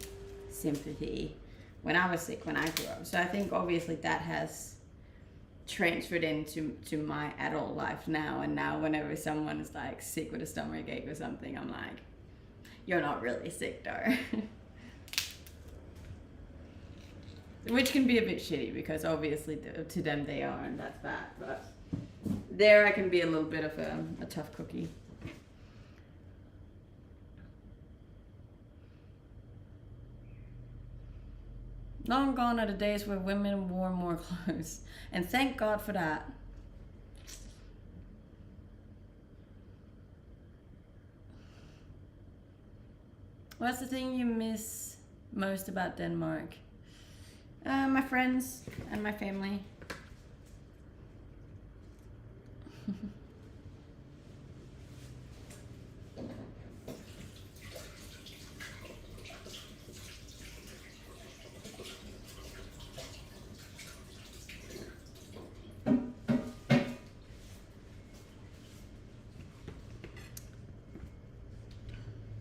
sympathy when I was sick, when I grew up. So I think obviously that has transferred into my adult life now. And now whenever someone is like sick with a stomach ache or something, I'm like, you're not really sick though. Which can be a bit shitty because obviously to them they are, and that's bad. But there I can be a little bit of a tough cookie. Long gone are the days where women wore more clothes. And thank God for that. What's the thing you miss most about Denmark? My friends and my family.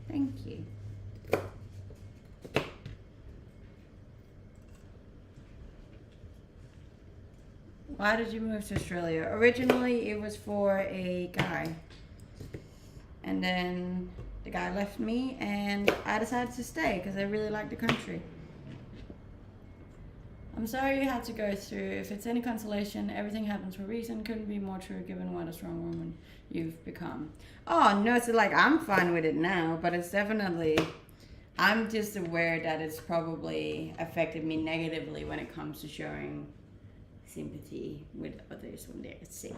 Thank you. Why did you move to Australia? Originally, it was for a guy. And then the guy left me, and I decided to stay because I really like the country. I'm sorry you had to go through. If it's any consolation, everything happens for a reason. Couldn't be more true given what a strong woman you've become. Oh, no, so like I'm fine with it now, but it's definitely, I'm just aware that it's probably affected me negatively when it comes to showing sympathy with others when they're sick.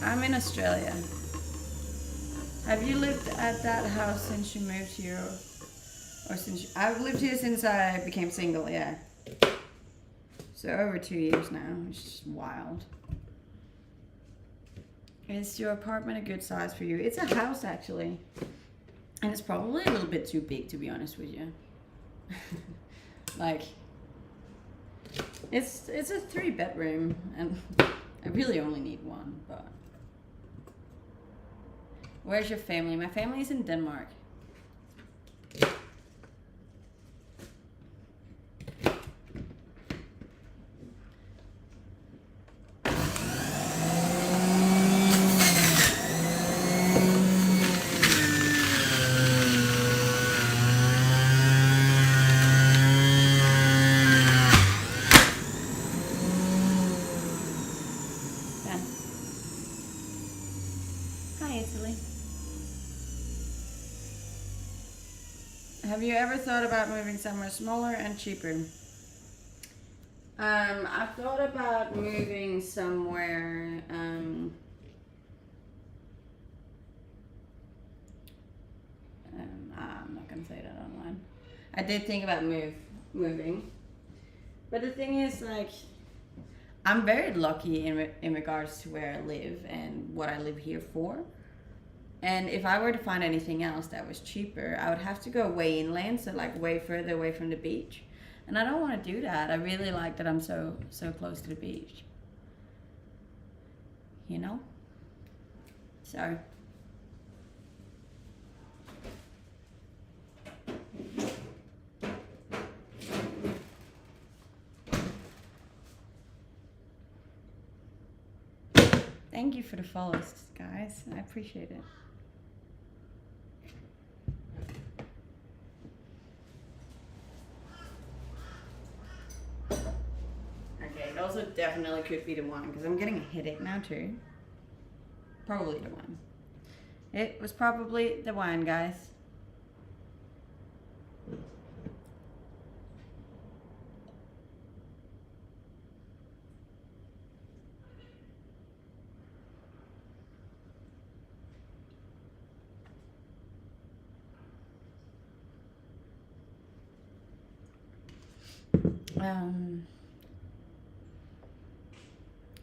I'm in Australia. Have you lived at that house since you moved here? Or since I've lived here since I became single, yeah. So over 2 years now, which is wild. Is your apartment a good size for you? It's a house actually. And it's probably a little bit too big, to be honest with you. Like, it's a 3-bedroom, and I really only need one, but. Where's your family? My family is in Denmark. Have you ever thought about moving somewhere smaller and cheaper? I've thought about moving somewhere, I'm not gonna say that online. I did think about moving, but the thing is, like, I'm very lucky in regards to where I live and what I live here for. And if I were to find anything else that was cheaper, I would have to go way inland, so like way further away from the beach. And I don't want to do that. I really like that I'm so close to the beach. You know? So thank you for the follows, guys. I appreciate it. Okay, it also definitely could be the wine because I'm getting a headache now too. Probably the wine. It was probably the wine, guys.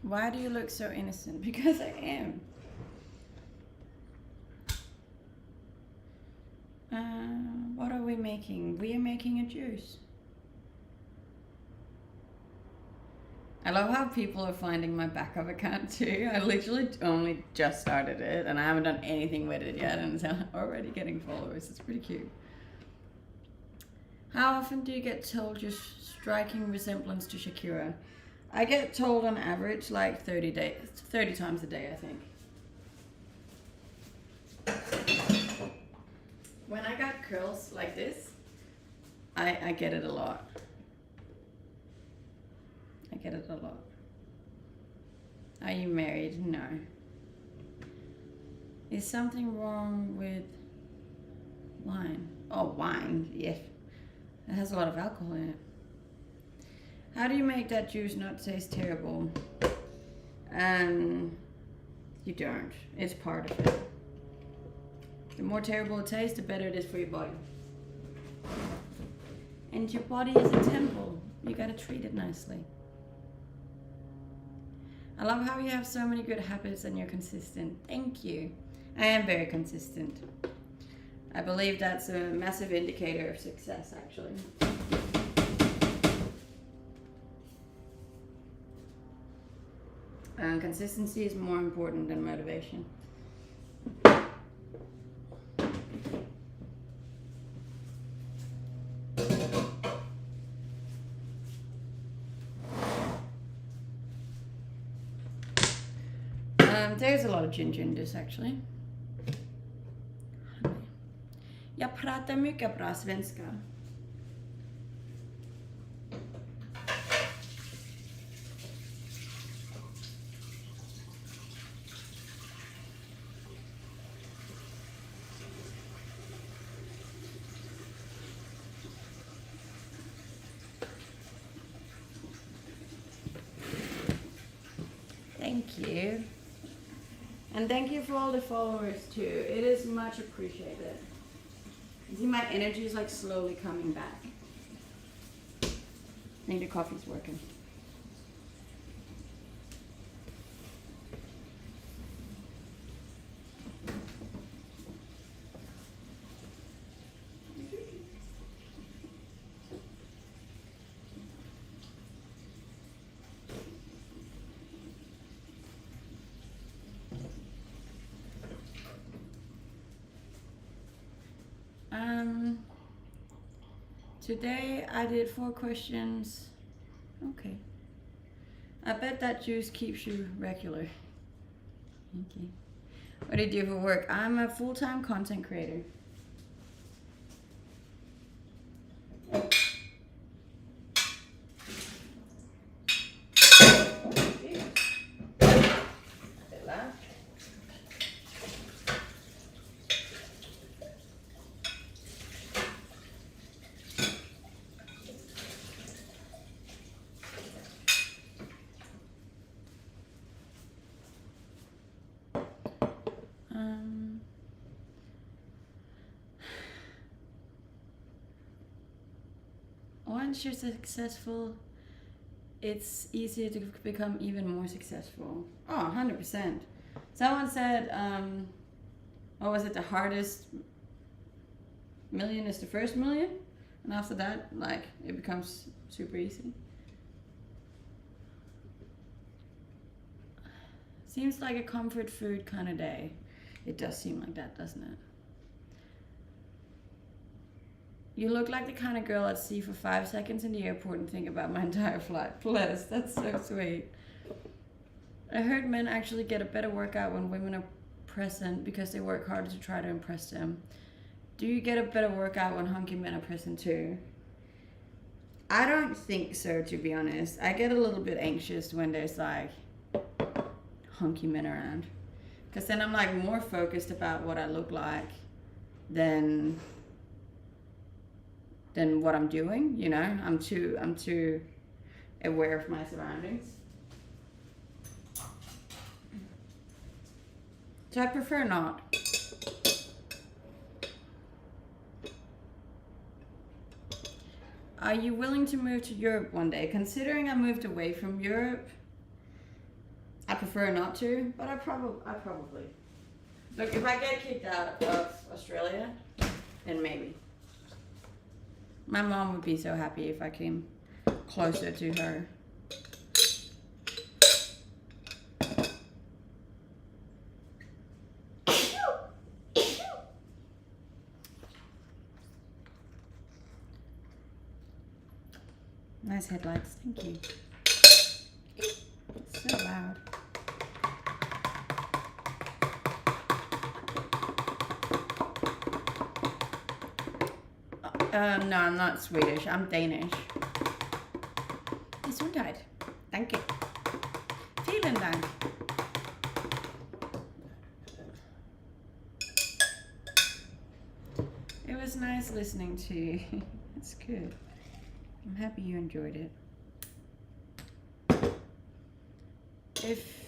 Why do you look so innocent? Because I am. What are we making? We are making a juice. I love how people are finding my backup account too. I literally only just started it and I haven't done anything with it yet and it's already getting followers. It's pretty cute. How often do you get told your striking resemblance to Shakira? I get told on average like 30 times a day, I think. When I got curls like this, I get it a lot. I get it a lot. Are you married? No. Is something wrong with wine? Oh, wine, yeah. It has a lot of alcohol in it. How do you make that juice not taste terrible? You don't. It's part of it. The more terrible it tastes, the better it is for your body. And your body is a temple. You gotta treat it nicely. I love how you have so many good habits and you're consistent. Thank you. I am very consistent. I believe that's a massive indicator of success, actually. Consistency is more important than motivation. There's a lot of ginger in this, actually. Jag pratar mycket bra svenska. Thank you. And thank you for all the followers too. It is much appreciated. You see my energy is like slowly coming back. I think the coffee's working. Today I did 4 questions. Okay. I bet that juice keeps you regular. Thank you. What do you do for work? I'm a full-time content creator. Once you're successful, it's easier to become even more successful. Oh, 100%. Someone said, what was it? The hardest million is the first million, and after that, like, it becomes super easy. Seems like a comfort food kind of day. It does seem like that, doesn't it? You look like the kind of girl I'd see for 5 seconds in the airport and think about my entire flight. Bless, that's so sweet. I heard men actually get a better workout when women are present because they work harder to try to impress them. Do you get a better workout when hunky men are present too? I don't think so, to be honest. I get a little bit anxious when there's like hunky men around, because then I'm like more focused about what I look like than what I'm doing, you know. I'm too aware of my surroundings. So I prefer not. Are you willing to move to Europe one day? Considering I moved away from Europe, I prefer not to, but I probably. Look, if I get kicked out of Australia, then maybe. My mom would be so happy if I came closer to her. Nice headlights, thank you. It's so loud. No, I'm not Swedish. I'm Danish. Gesundheit. Danke. Vielen Dank. It was nice listening to you. It's good. I'm happy you enjoyed it. If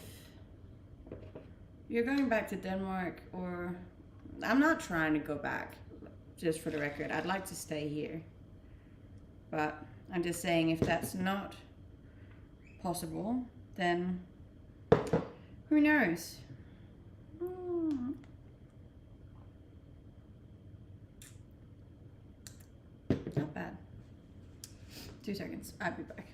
you're going back to Denmark, or I'm not trying to go back, just for the record, I'd like to stay here. But I'm just saying, if that's not possible, then who knows? Not bad. 2 seconds, I'll be back.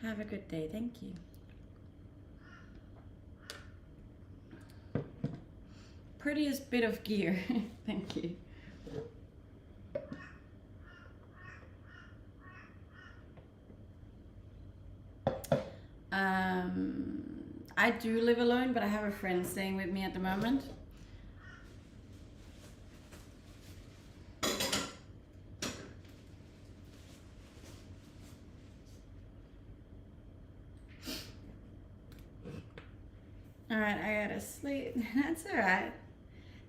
Have a good day, thank you. Prettiest bit of gear, thank you. I do live alone, but I have a friend staying with me at the moment. Alright, I gotta sleep. That's alright.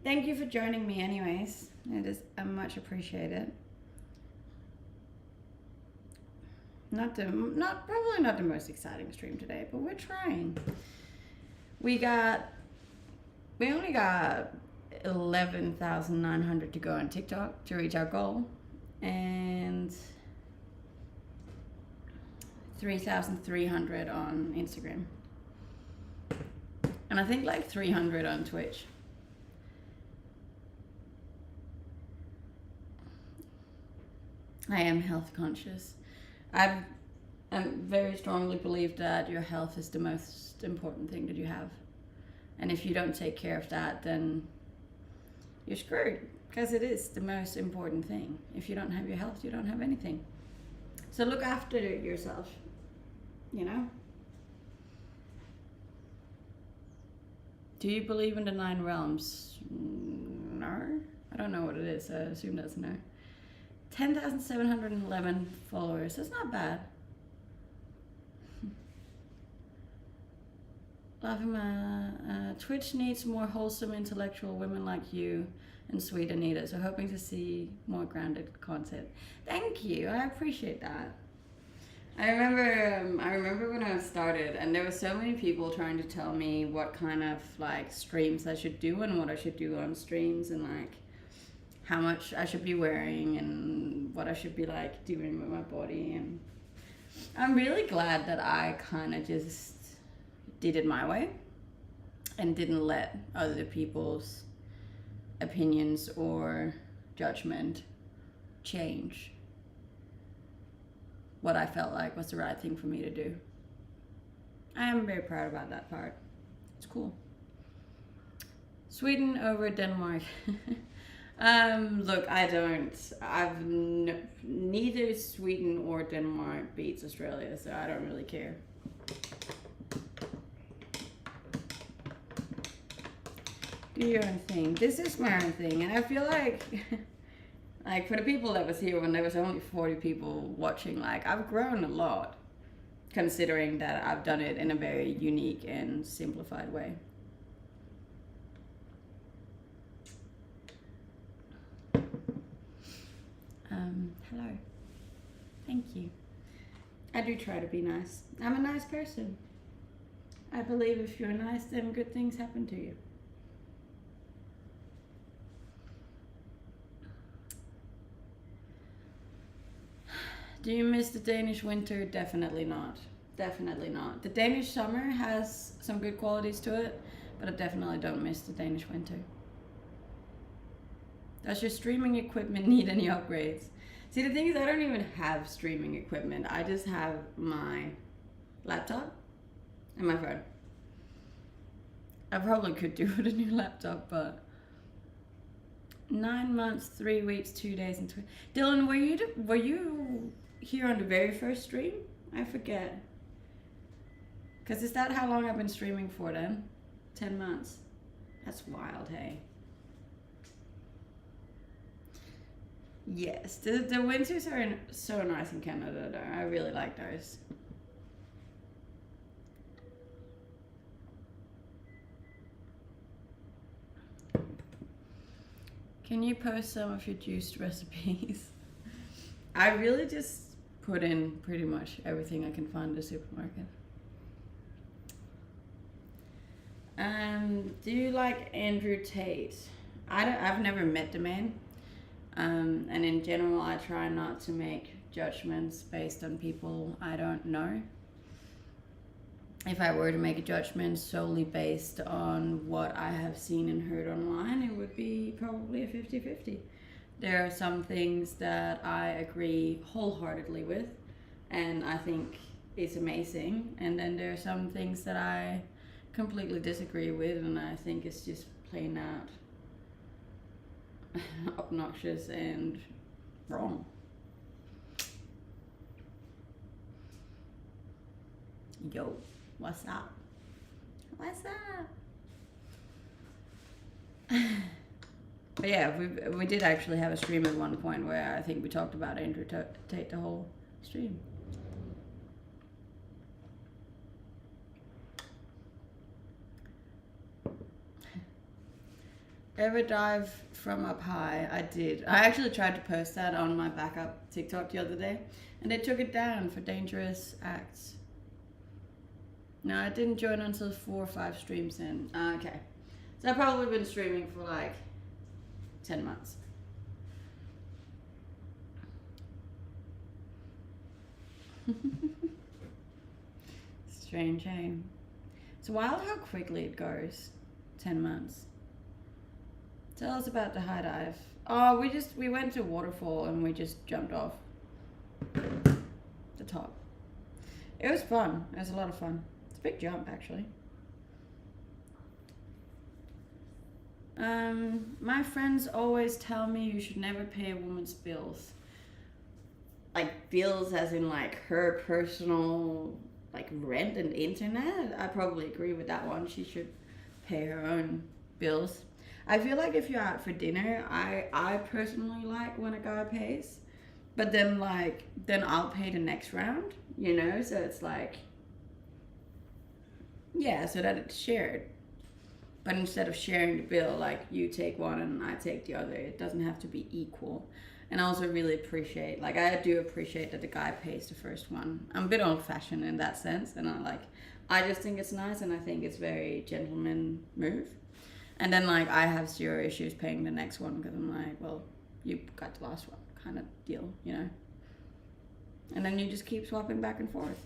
Thank you for joining me anyways. It is much appreciated. Probably not the most exciting stream today, but we're trying. We only got 11,900 to go on TikTok to reach our goal, and 3,300 on Instagram. And I think like 300 on Twitch. I am health conscious. I very strongly believe that your health is the most important thing that you have. And if you don't take care of that, then you're screwed, because it is the most important thing. If you don't have your health, you don't have anything. So look after yourself, you know? Do you believe in the 9 realms? No. I don't know what it is, so I assume that's no. 10,711 followers. That's not bad. Laughing my Twitch needs more wholesome intellectual women like you in Sweden needed. So hoping to see more grounded content. Thank you. I appreciate that. I remember when I started, and there were so many people trying to tell me what kind of like streams I should do and what I should do on streams, and like how much I should be wearing and what I should be like doing with my body. And I'm really glad that I kind of just did it my way and didn't let other people's opinions or judgment change what I felt like was the right thing for me to do. I am very proud about that part. It's cool. Sweden over Denmark. Look, neither Sweden or Denmark beats Australia, so I don't really care. Do your own thing. This is my own thing, and I feel like like for the people that was here when there was only 40 people watching, like I've grown a lot considering that I've done it in a very unique and simplified way. Hello. Thank you. I do try to be nice. I'm a nice person. I believe if you're nice, then good things happen to you. Do you miss the Danish winter? Definitely not. Definitely not. The Danish summer has some good qualities to it, but I definitely don't miss the Danish winter. Does your streaming equipment need any upgrades? See, the thing is, I don't even have streaming equipment. I just have my laptop and my phone. I probably could do with a new laptop, but 9 months, 3 weeks, 2 days, and Dylan, were you here on the very first stream? I forget. Because is that how long I've been streaming for then? 10 months. That's wild, hey? Yes, the winters are so nice in Canada though. I really like those. Can you post some of your juiced recipes? I really just put in pretty much everything I can find in the supermarket. Do you like Andrew Tate? I've never met the man. And in general, I try not to make judgments based on people I don't know. If I were to make a judgment solely based on what I have seen and heard online, it would be probably a 50-50. There are some things that I agree wholeheartedly with, and I think is amazing. And then there are some things that I completely disagree with, and I think it's just plain out obnoxious and wrong. Yo, what's up? What's up? But yeah, we did actually have a stream at one point where I think we talked about Andrew Tate the whole stream. Ever dive from up high? I did. I actually tried to post that on my backup TikTok the other day, and they took it down for dangerous acts. No, I didn't join until 4 or 5 streams in. Okay. So I've probably been streaming for like 10 months. Strange, hey? It's wild how quickly it goes. 10 months. Tell us about the high dive. Oh, we went to a waterfall and we just jumped off the top. It was fun. It was a lot of fun. It's a big jump, actually. My friends always tell me you should never pay a woman's bills. Like bills as in like her personal like rent and internet. I probably agree with that one. She should pay her own bills. I feel like if you're out for dinner, I personally like when a guy pays, but then I'll pay the next round, you know? So it's like, Yeah, so that it's shared. But instead of sharing the bill, like you take one and I take the other, it doesn't have to be equal. And I also really appreciate, like, I do appreciate that the guy pays the first one. I'm a bit old fashioned in that sense, and I just think it's nice, and I think it's very gentleman move. And then, like, I have zero issues paying the next one because I'm like, well, you got the last one kind of deal, you know? And then you just keep swapping back and forth.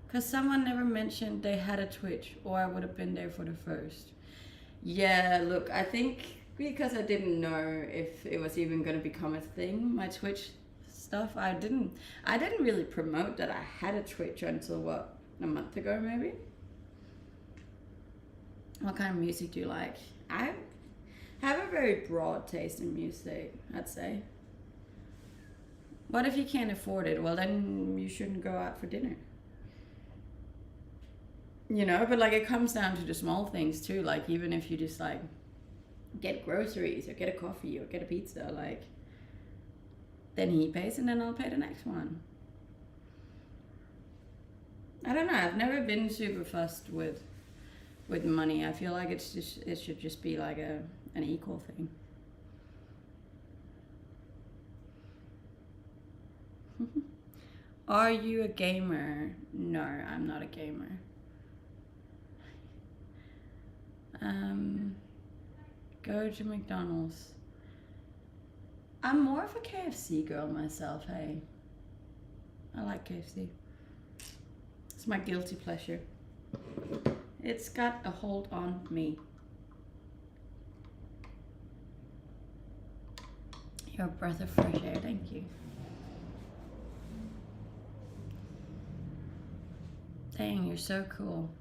Because someone never mentioned they had a Twitch, or I would have been there for the first. Yeah, look, I think because I didn't know if it was even going to become a thing, my Twitch stuff, I didn't really promote that I had a Twitch until, what, a month ago maybe? What kind of music do you like? I have a very broad taste in music, I'd say. What if you can't afford it? Well, then you shouldn't go out for dinner. You know, but like it comes down to the small things too. Like even if you just like get groceries or get a coffee or get a pizza, like then he pays and then I'll pay the next one. I don't know. I've never been super fussed with money. I feel like it should just be like an equal thing. Are you a gamer? No, I'm not a gamer. Go to McDonald's. I'm more of a KFC girl myself, hey. I like KFC. It's my guilty pleasure. It's got a hold on me. You're a breath of fresh air, thank you. Dang, you're so cool.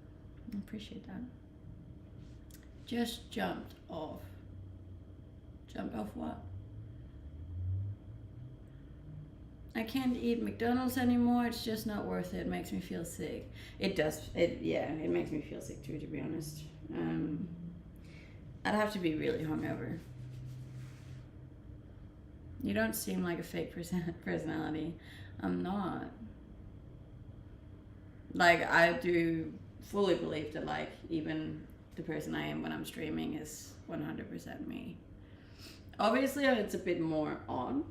I appreciate that. Just jumped off. Jumped off what? I can't eat McDonald's anymore. It's just not worth it. It makes me feel sick. It does. It makes me feel sick too, to be honest. I'd have to be really hungover. You don't seem like a fake personality. I'm not. Like, I do fully believe that, like, even the person I am when I'm streaming is 100% me. Obviously, it's a bit more on.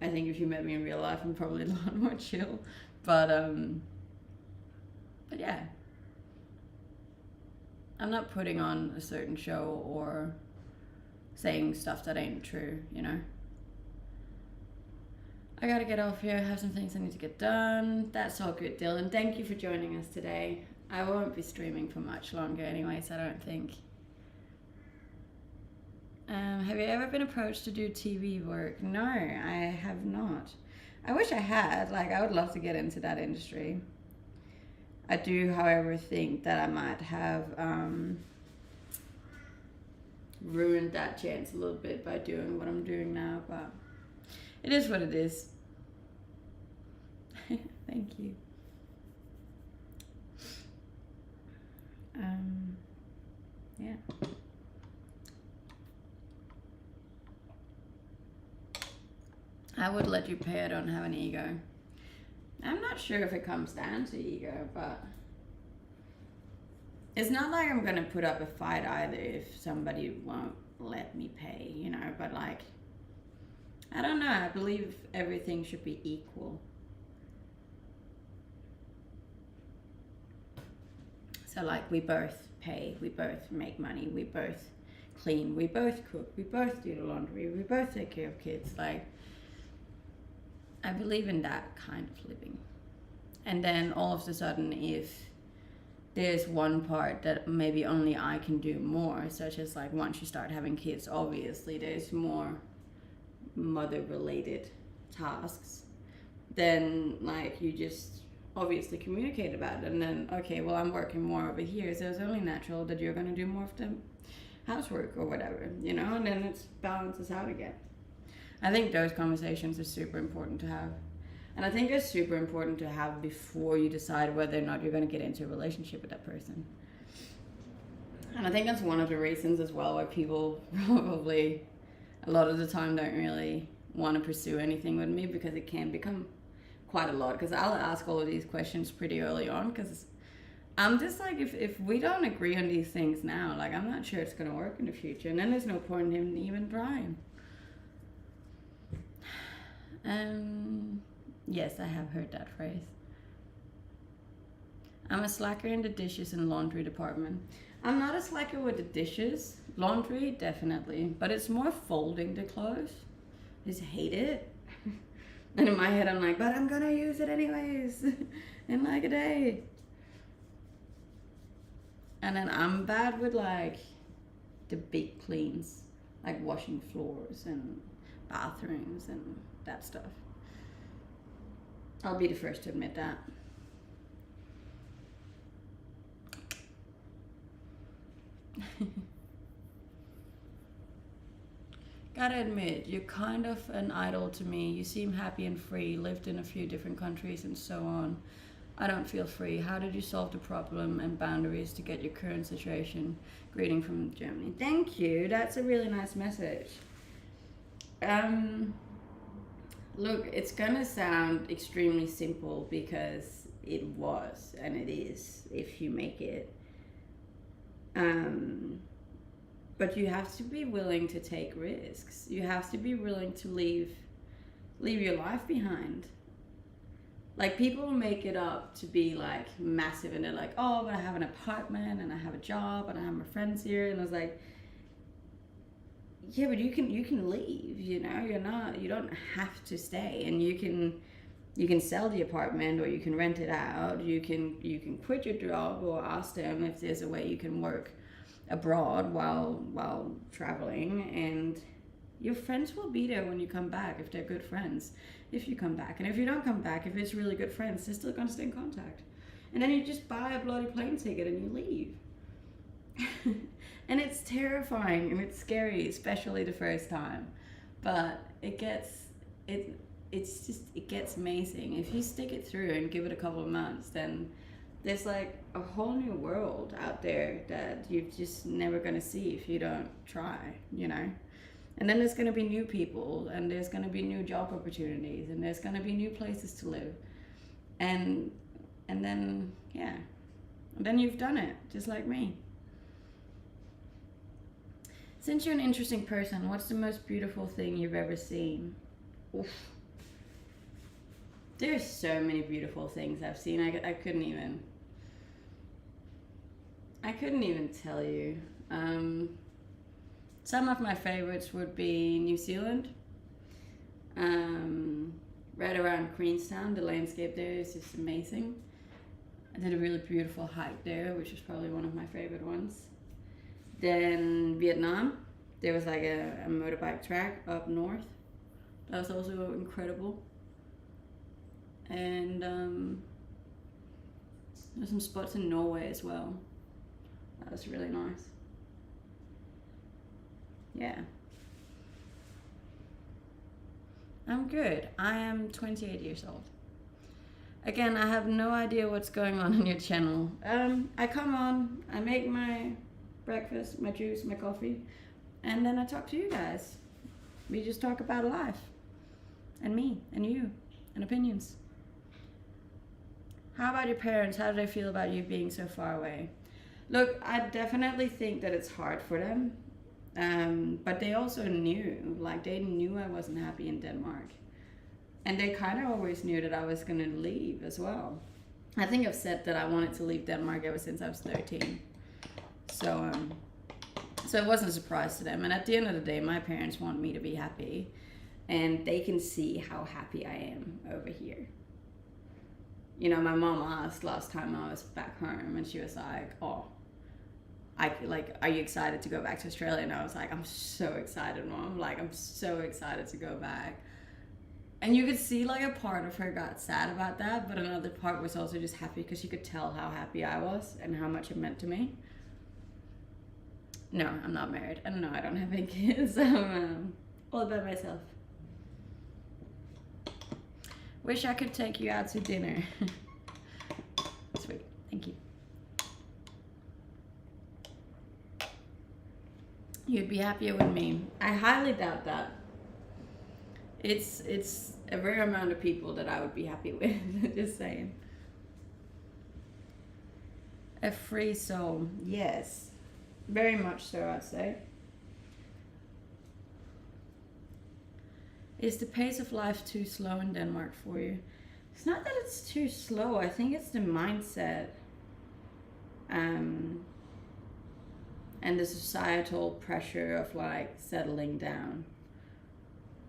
I think if you met me in real life, I'm probably a lot more chill. But yeah. I'm not putting on a certain show or saying stuff that ain't true, you know? I gotta get off here. I have some things I need to get done. That's all good, Dylan. Thank you for joining us today. I won't be streaming for much longer anyways, I don't think. Have you ever been approached to do TV work? No, I have not. I wish I had. Like, I would love to get into that industry. I do, however, think that I might have ruined that chance a little bit by doing what I'm doing now, but it is what it is. Thank you. Yeah. I would let you pay. I don't have an ego. I'm not sure if it comes down to ego, but it's not like I'm gonna put up a fight either if somebody won't let me pay, you know, but like, I don't know, I believe everything should be equal. So like, we both pay, we both make money, we both clean, we both cook, we both do the laundry, we both take care of kids. Like, I believe in that kind of living. And then all of a sudden, if there's one part that maybe only I can do more, such as like once you start having kids, obviously there's more mother related tasks, then like you just obviously communicate about it, and then okay, well, I'm working more over here, so it's only natural that you're going to do more of the housework or whatever, you know, and then it balances out again. I think those conversations are super important to have. And I think it's super important to have before you decide whether or not you're going to get into a relationship with that person. And I think that's one of the reasons as well why people probably a lot of the time don't really want to pursue anything with me, because it can become quite a lot, because I'll ask all of these questions pretty early on, because I'm just like, if we don't agree on these things now, like, I'm not sure it's going to work in the future, and then there's no point in him even trying. Yes, I have heard that phrase. I'm a slacker in the dishes and laundry department. I'm not a slacker with the dishes. Laundry, definitely. But it's more folding the clothes. I just hate it. And in my head, I'm like, but I'm gonna use it anyways in like a day. And then I'm bad with like the big cleans, like washing floors and bathrooms and that stuff. I'll be the first to admit that. Gotta admit, you're kind of an idol to me. You seem happy and free, lived in a few different countries and so on. I don't feel free. How did you solve the problem and boundaries to get your current situation? Greeting from Germany. Thank you. That's a really nice message. Look, it's gonna sound extremely simple because it was, and it is, if you make it. But you have to be willing to take risks. You have to be willing to leave your life behind. Like, people make it up to be like massive, and they're like, oh, but I have an apartment and I have a job and I have my friends here, and I was like, yeah, but you can leave, you know. You don't have to stay, and you can sell the apartment, or you can rent it out. You can quit your job, or ask them if there's a way you can work abroad while traveling, and your friends will be there when you come back if they're good friends, if you come back. And if you don't come back, if it's really good friends, they're still gonna stay in contact. And then you just buy a bloody plane ticket and you leave. And it's terrifying and it's scary, especially the first time, but it gets amazing. If you stick it through and give it a couple of months, then there's like a whole new world out there that you're just never gonna see if you don't try, you know. And then there's gonna be new people, and there's gonna be new job opportunities, and there's gonna be new places to live, and then yeah, and then you've done it, just like me. Since you're an interesting person, what's the most beautiful thing you've ever seen? Oof. There's so many beautiful things I've seen. I couldn't even tell you. Some of my favorites would be New Zealand. Right around Queenstown, the landscape there is just amazing. I did a really beautiful hike there, which is probably one of my favorite ones. Then Vietnam, there was like a motorbike track up north. That was also incredible. And there's some spots in Norway as well. That was really nice. Yeah. I'm good. I am 28 years old. Again, I have no idea what's going on your channel. I come on, I make my breakfast, my juice, my coffee, and then I talk to you guys. We just talk about life, and me, and you, and opinions. How about your parents? How do they feel about you being so far away? Look, I definitely think that it's hard for them, but they also knew, like, they knew I wasn't happy in Denmark. And they kind of always knew that I was going to leave as well. I think I've said that I wanted to leave Denmark ever since I was 13. So it wasn't a surprise to them. And at the end of the day, my parents want me to be happy. And they can see how happy I am over here. You know, my mom asked last time I was back home, and she was like, oh, are you excited to go back to Australia? And I was like, I'm so excited, Mom. Like, I'm so excited to go back. And you could see, like, a part of her got sad about that, but another part was also just happy because she could tell how happy I was and how much it meant to me. No, I'm not married. I don't know, I don't have any kids. I'm all by myself. Wish I could take you out to dinner. Sweet, thank you. You'd be happier with me. I highly doubt that. It's a rare amount of people that I would be happy with. Just saying. A free soul. Yes. Very much so, I'd say. Is the pace of life too slow in Denmark for you? It's not that it's too slow. I think it's the mindset. And the societal pressure of like settling down.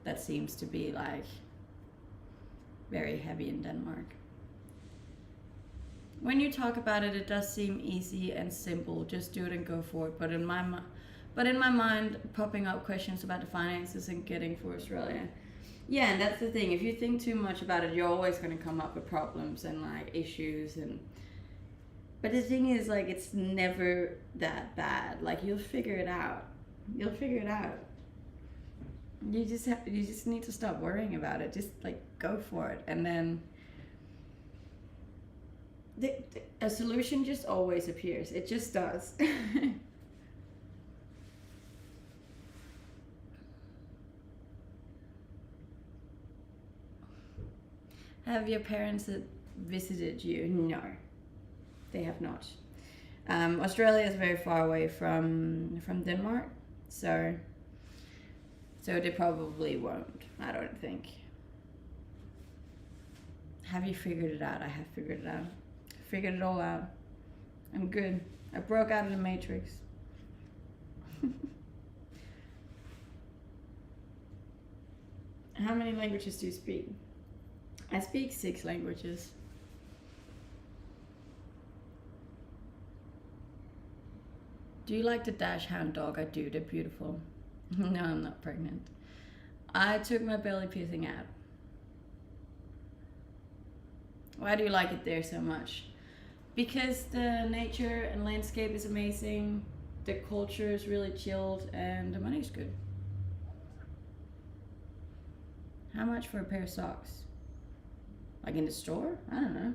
That seems to be like very heavy in Denmark. When you talk about it, it does seem easy and simple. Just do it and go for it. But in my mind, popping up questions about the finances and getting for Australia. Yeah, and that's the thing. If you think too much about it, you're always going to come up with problems and like issues. But the thing is, like, it's never that bad. Like, you'll figure it out. You'll figure it out. You just need to stop worrying about it. Just like go for it, and then a solution just always appears. It just does. Have your parents visited you? No, they have not. Australia is very far away from Denmark, so they probably won't. I don't think. Have you figured it out? I have figured it out. Figured it all out. I'm good. I broke out of the matrix. How many languages do you speak? I speak 6 languages. Do you like the dachshund dog? I do. They're beautiful. No, I'm not pregnant. I took my belly piercing out. Why do you like it there so much? Because the nature and landscape is amazing, the culture is really chilled, and the money's good. How much for a pair of socks? Like in the store? I don't know.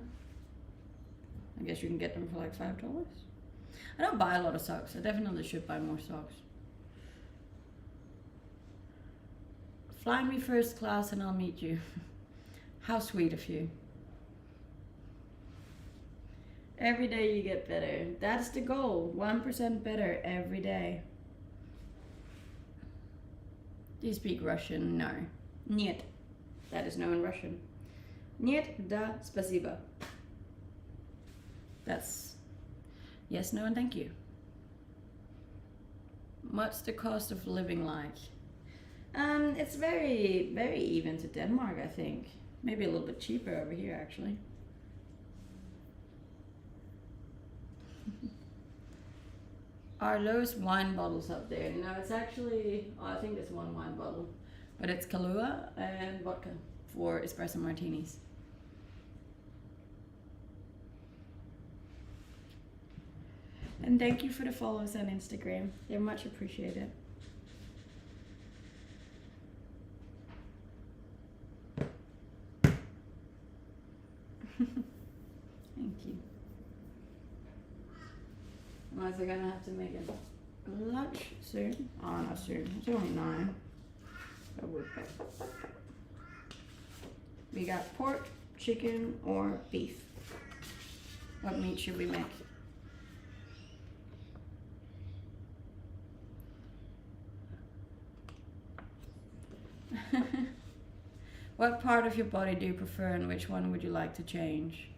I guess you can get them for like $5. I don't buy a lot of socks. I definitely should buy more socks. Fly me first class and I'll meet you. How sweet of you. Every day you get better. That's the goal. 1% better every day. Do you speak Russian? No. Нет. That is no in Russian. Нет, да, спасибо. That's yes, no, and thank you. What's the cost of living like? It's very, very even to Denmark, I think. Maybe a little bit cheaper over here, actually. Are those wine bottles up there? No, it's actually, I think there's one wine bottle. But it's Kahlua and vodka for espresso martinis. And thank you for the follows on Instagram. They're much appreciated. Thank you. I'm also gonna have to make a lunch soon. Oh, not soon. It's only 9. So we're okay. We got pork, chicken, or beef. What meat should we make? What part of your body do you prefer and which one would you like to change?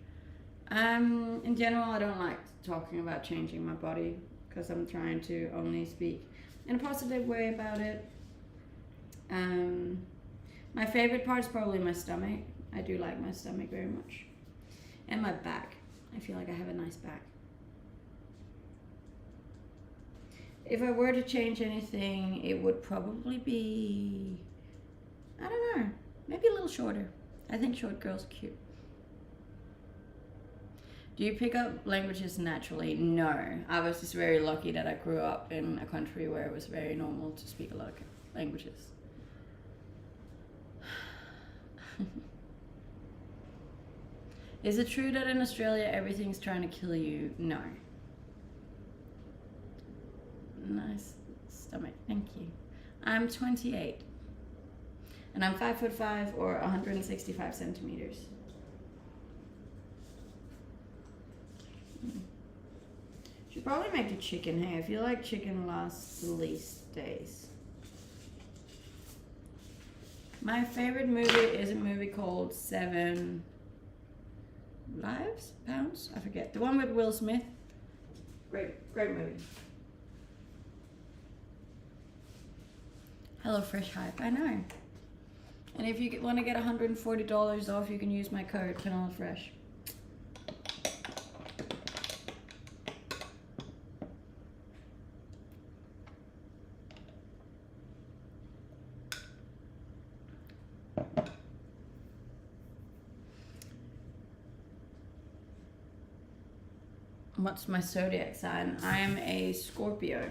In general, I don't like talking about changing my body because I'm trying to only speak in a positive way about it. My favorite part is probably my stomach. I do like my stomach very much. And my back. I feel like I have a nice back. If I were to change anything, it would probably be, I don't know, maybe a little shorter. I think short girls are cute. Do you pick up languages naturally? No. I was just very lucky that I grew up in a country where it was very normal to speak a lot of languages. Is it true that in Australia everything's trying to kill you? No. Nice stomach, thank you. I'm 28. And I'm 5'5" or 165 centimeters. Should probably make a chicken. Hey, I feel like chicken lasts the least days. My favorite movie is a movie called 7 Lives? Pounds? I forget. The one with Will Smith. Great movie. HelloFresh hype, I know. And if you want to get $140 off, you can use my code HelloFresh. What's my zodiac sign? I am a Scorpio,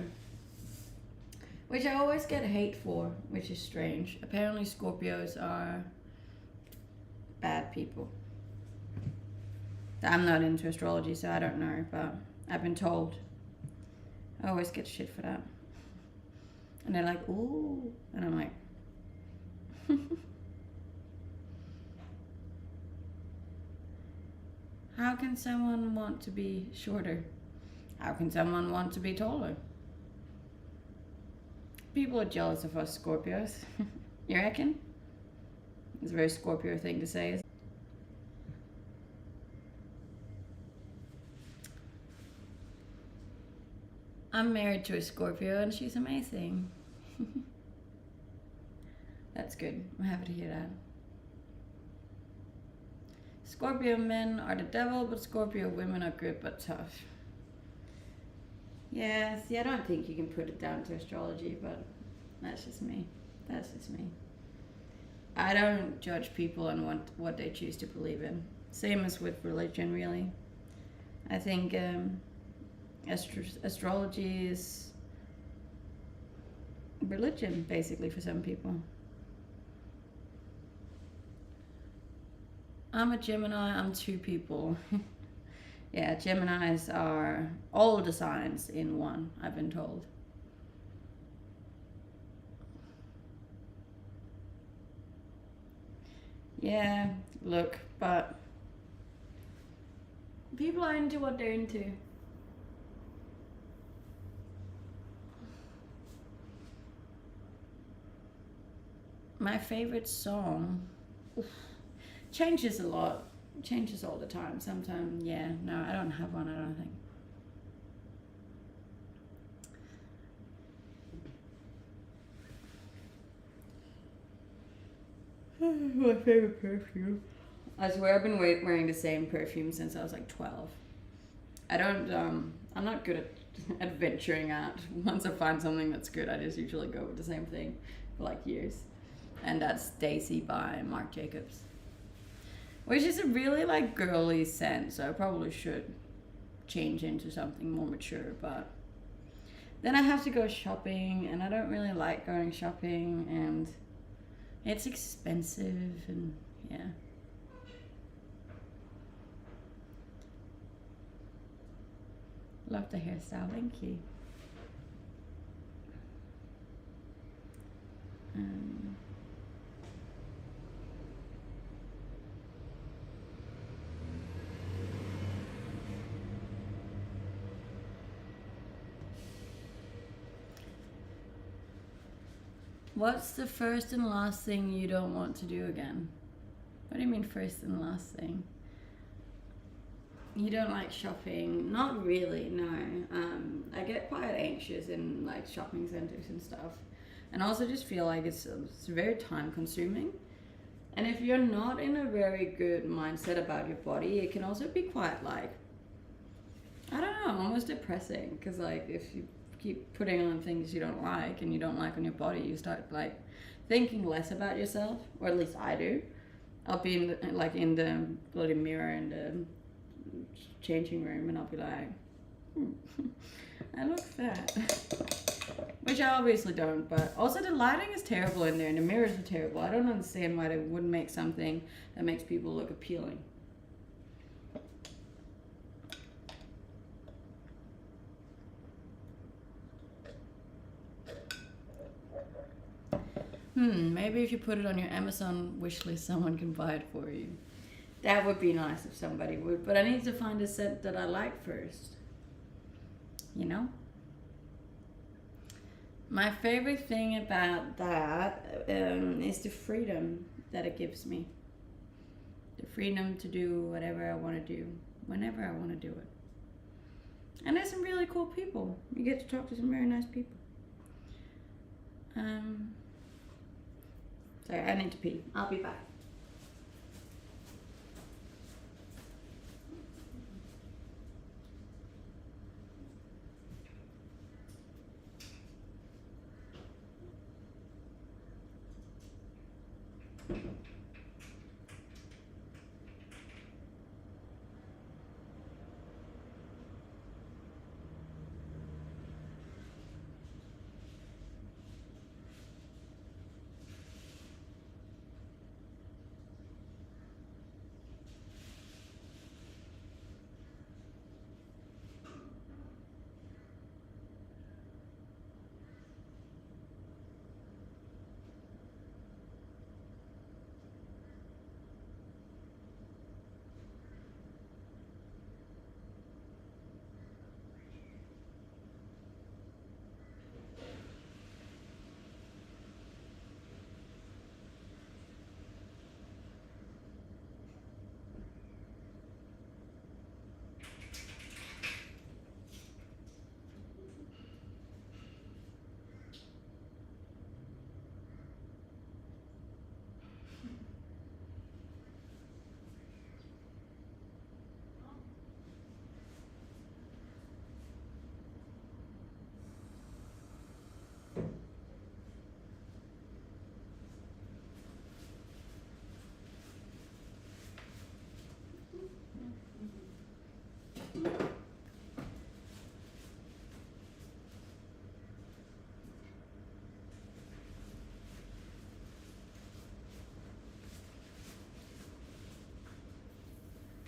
which I always get hate for, which is strange. Apparently Scorpios are bad people. I'm not into astrology, so I don't know, but I've been told. I always get shit for that. And they're like, ooh, and I'm like, how can someone want to be shorter? How can someone want to be taller? People are jealous of us Scorpios. You reckon? It's a very Scorpio thing to say. I'm married to a Scorpio and she's amazing. That's good. I'm happy to hear that. Scorpio men are the devil, but Scorpio women are good but tough. Yeah, see, I don't think you can put it down to astrology, but that's just me. That's just me. I don't judge people on what they choose to believe in. Same as with religion, really. I think astrology is religion, basically, for some people. I'm a Gemini, I'm 2 people. Yeah, Geminis are all the signs in one, I've been told. Yeah, look, but people are into what they're into. My favorite song changes a lot. Changes all the time. Sometimes, yeah, no, I don't have one, I don't think. My favorite perfume. I swear I've been wearing the same perfume since I was like 12. I don't, I'm not good at venturing out. Once I find something that's good, I just usually go with the same thing for like years. And that's Daisy by Marc Jacobs. Which is a really like girly scent, so I probably should change into something more mature, but then I have to go shopping and I don't really like going shopping and it's expensive and yeah. Love the hairstyle, thank you. What's the first and last thing you don't want to do again? What do you mean first and last thing? You don't like shopping? Not really, no. I get quite anxious in like shopping centers and stuff. And I also just feel like it's very time consuming. And if you're not in a very good mindset about your body, it can also be quite like, I don't know, almost depressing. Because like if you keep putting on things you don't like and you don't like on your body, you start like thinking less about yourself, or at least I do. I'll be in the bloody mirror in the changing room and I'll be like, I look fat. Which I obviously don't, but also the lighting is terrible in there and the mirrors are terrible. I don't understand why they wouldn't make something that makes people look appealing. Maybe if you put it on your Amazon wish list, someone can buy it for you. That would be nice if somebody would. But I need to find a scent that I like first. You know? My favorite thing about that is the freedom that it gives me. The freedom to do whatever I want to do, whenever I want to do it. And there's some really cool people. You get to talk to some very nice people. Sorry, I need to pee. I'll be back.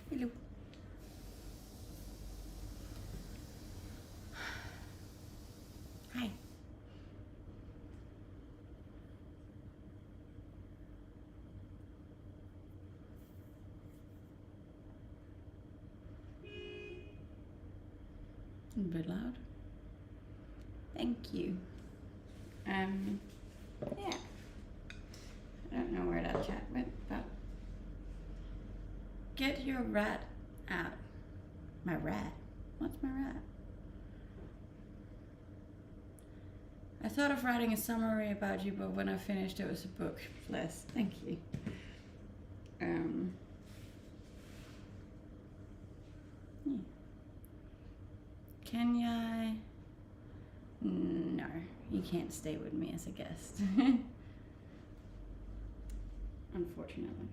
Hello. Hi. A bit loud. Thank you. Yeah. I don't know where that chat went, but get your rat out. My rat? What's my rat? I thought of writing a summary about you, but when I finished it was a book. Bless. Thank you. Yeah. Can I? No, you can't stay with me as a guest. Unfortunately.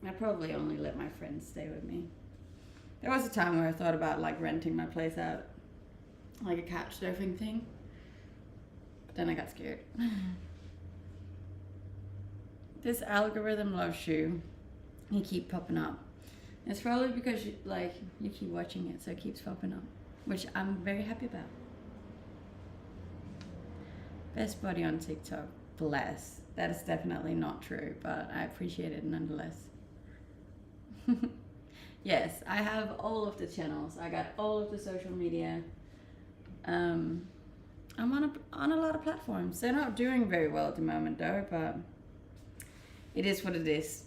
I probably only let my friends stay with me. There was a time where I thought about like renting my place out, like a couch surfing thing. But then I got scared. This algorithm loves you. You keep popping up. It's probably because you keep watching it, so it keeps popping up, which I'm very happy about. Best body on TikTok. Bless. That is definitely not true, but I appreciate it nonetheless. Yes, I have all of the channels. I got all of the social media. I'm on a lot of platforms. They're not doing very well at the moment though, but it is what it is.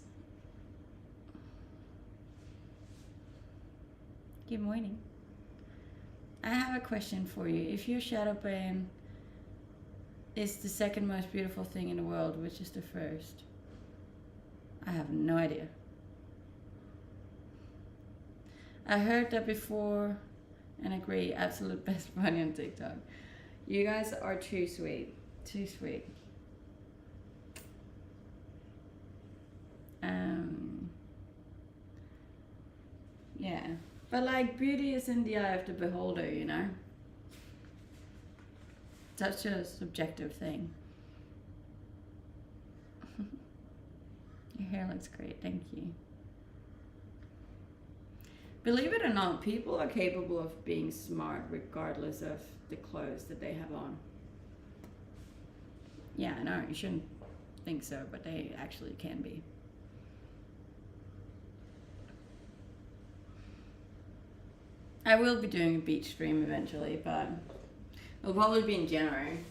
Keep waiting. I have a question for you. If your shadow ban is the second most beautiful thing in the world, which is the first? I have no idea. I heard that before and agree. Absolute best buddy on TikTok. You guys are too sweet. Too sweet. Yeah. But like, beauty is in the eye of the beholder, you know? Such a subjective thing. Your hair looks great, thank you. Believe it or not, people are capable of being smart regardless of the clothes that they have on. Yeah, I know, you shouldn't think so, but they actually can be. I will be doing a beach stream eventually, but it'll probably be in January.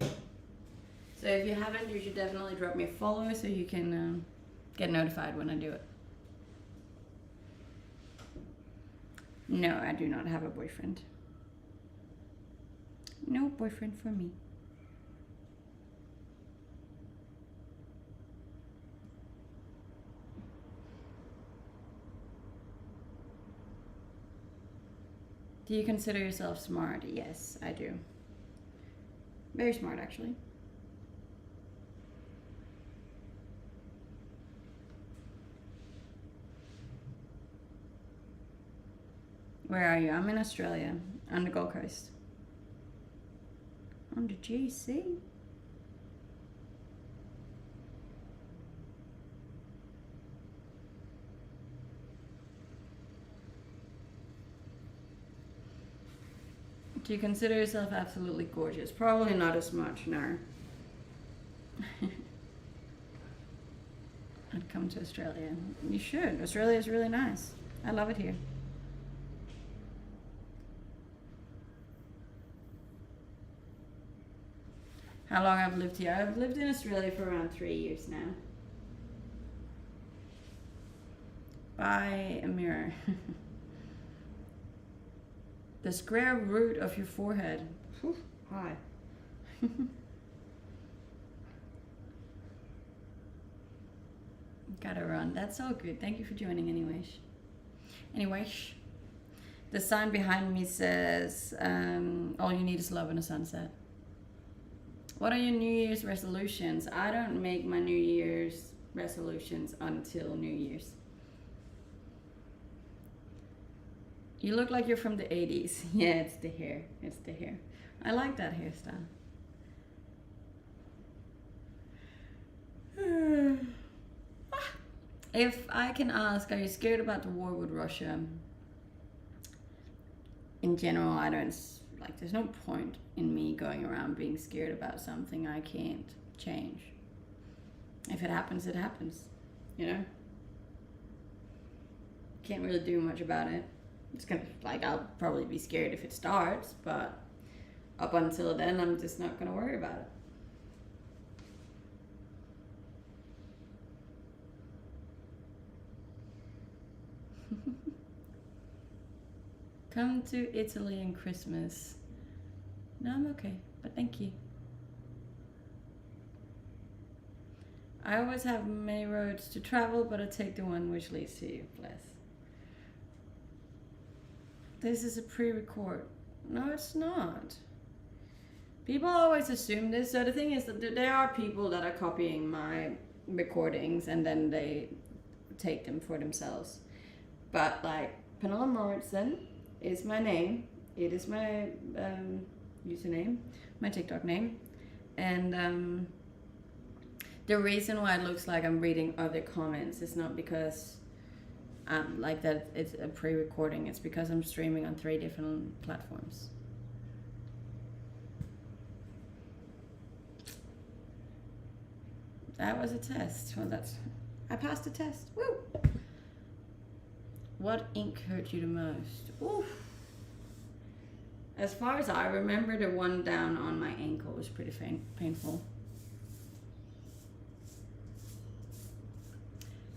So if you haven't, you should definitely drop me a follow so you can get notified when I do it. No, I do not have a boyfriend. No boyfriend for me. Do you consider yourself smart? Yes, I do. Very smart, actually. Where are you? I'm in Australia, on the Gold Coast. On the GC? Do you consider yourself absolutely gorgeous? Probably not as much, no. I'd come to Australia. You should. Australia is really nice. I love it here. How long I've lived here? I've lived in Australia for around 3 years now. Buy a mirror. The square root of your forehead. Whew, hi. Gotta run. That's all good. Thank you for joining anyways. Anyways. The sign behind me says, all you need is love and a sunset. What are your New Year's resolutions? I don't make my New Year's resolutions until New Year's. You look like you're from the 80s. Yeah, it's the hair. It's the hair. I like that hairstyle. If I can ask, are you scared about the war with Russia? In general, I don't, like, there's no point in me going around being scared about something I can't change. If it happens, it happens, you know? Can't really do much about it. It's gonna, like, I'll probably be scared if it starts, but up until then, I'm just not gonna worry about it. Come to Italy in Christmas. No, I'm okay, but thank you. I always have many roads to travel, but I take the one which leads to you. Bless. This is a pre-record. No, it's not. People always assume this. So the thing is that there are people that are copying my recordings and then they take them for themselves. But like Pernilla Morrison is my name. It is my username, my TikTok name. And the reason why it looks like I'm reading other comments is not because like that it's a pre-recording. It's because I'm streaming on 3 different platforms. That was a test. Well, I passed the test. Woo! What ink hurt you the most? Oof. As far as I remember, the one down on my ankle was pretty painful.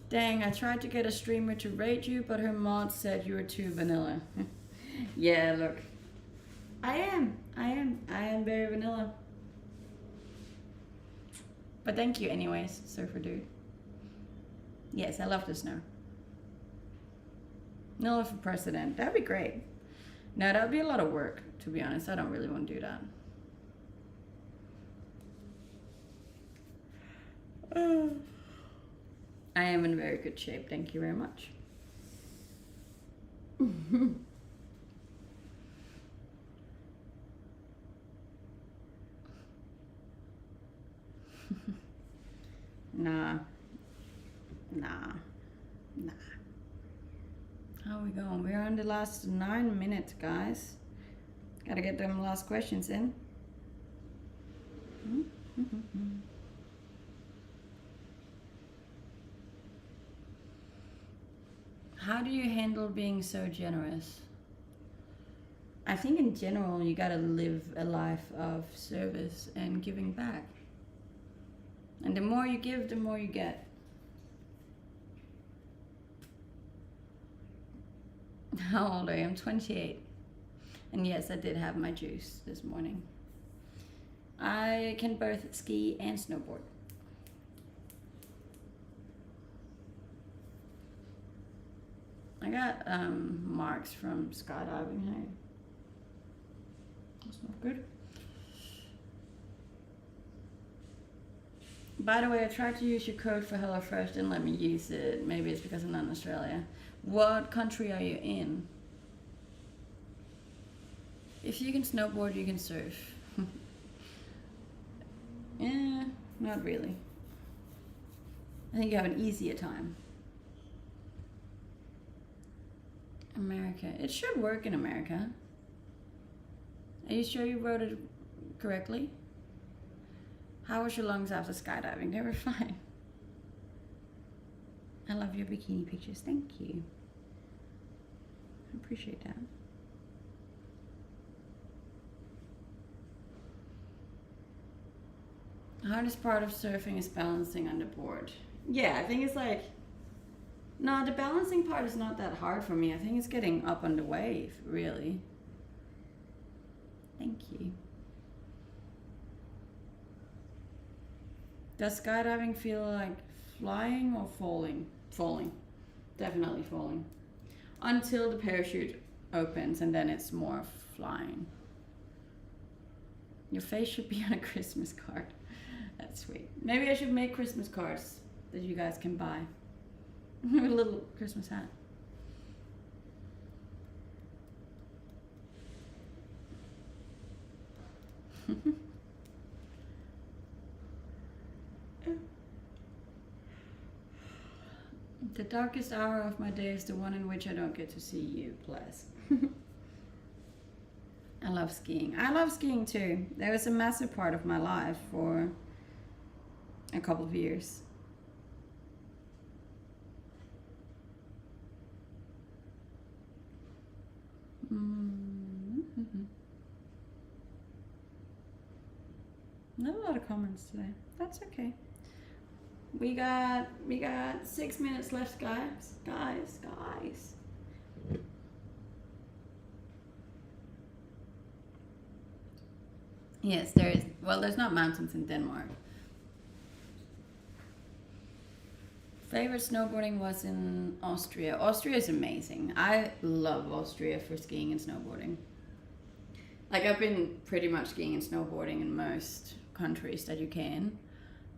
Dang, I tried to get a streamer to rate you, but her mod said you were too vanilla. Yeah, look. I am very vanilla. But thank you anyways, Surfer Dude. Yes, I love the snow. Nilla for president. That'd be great. No, that would be a lot of work, to be honest. I don't really want to do that. I am in very good shape. Thank you very much. Nah. How are we going? We're on the last 9 minutes, guys. Gotta get them last questions in. How do you handle being so generous? I think in general you gotta live a life of service and giving back. And the more you give, the more you get. How old are you? I'm 28. And yes, I did have my juice this morning. I can both ski and snowboard. I got marks from skydiving. Hey, that's not good. By the way, I tried to use your code for HelloFresh, didn't let me use it. Maybe it's because I'm not in Australia. What country are you in? If you can snowboard, you can surf. Yeah, not really. I think you have an easier time. America. It should work in America. Are you sure you wrote it correctly? How was your lungs after skydiving? They were fine. I love your bikini pictures. Thank you. I appreciate that. The hardest part of surfing is balancing on the board. Yeah, I think it's like, no, the balancing part is not that hard for me. I think it's getting up on the wave, really. Thank you. Does skydiving feel like flying or falling? Falling. Definitely falling. Until the parachute opens and then it's more flying. Your face should be on a Christmas card. That's sweet. Maybe I should make Christmas cards that you guys can buy. With a little Christmas hat. The darkest hour of my day is the one in which I don't get to see you, plus. I love skiing. I love skiing too. There was a massive part of my life for a couple of years. Not a lot of comments today. That's okay. We got 6 minutes left, guys. Guys. Yes, there is. Well, there's not mountains in Denmark. Favorite snowboarding was in Austria. Austria is amazing. I love Austria for skiing and snowboarding. Like, I've been pretty much skiing and snowboarding in most countries that you can.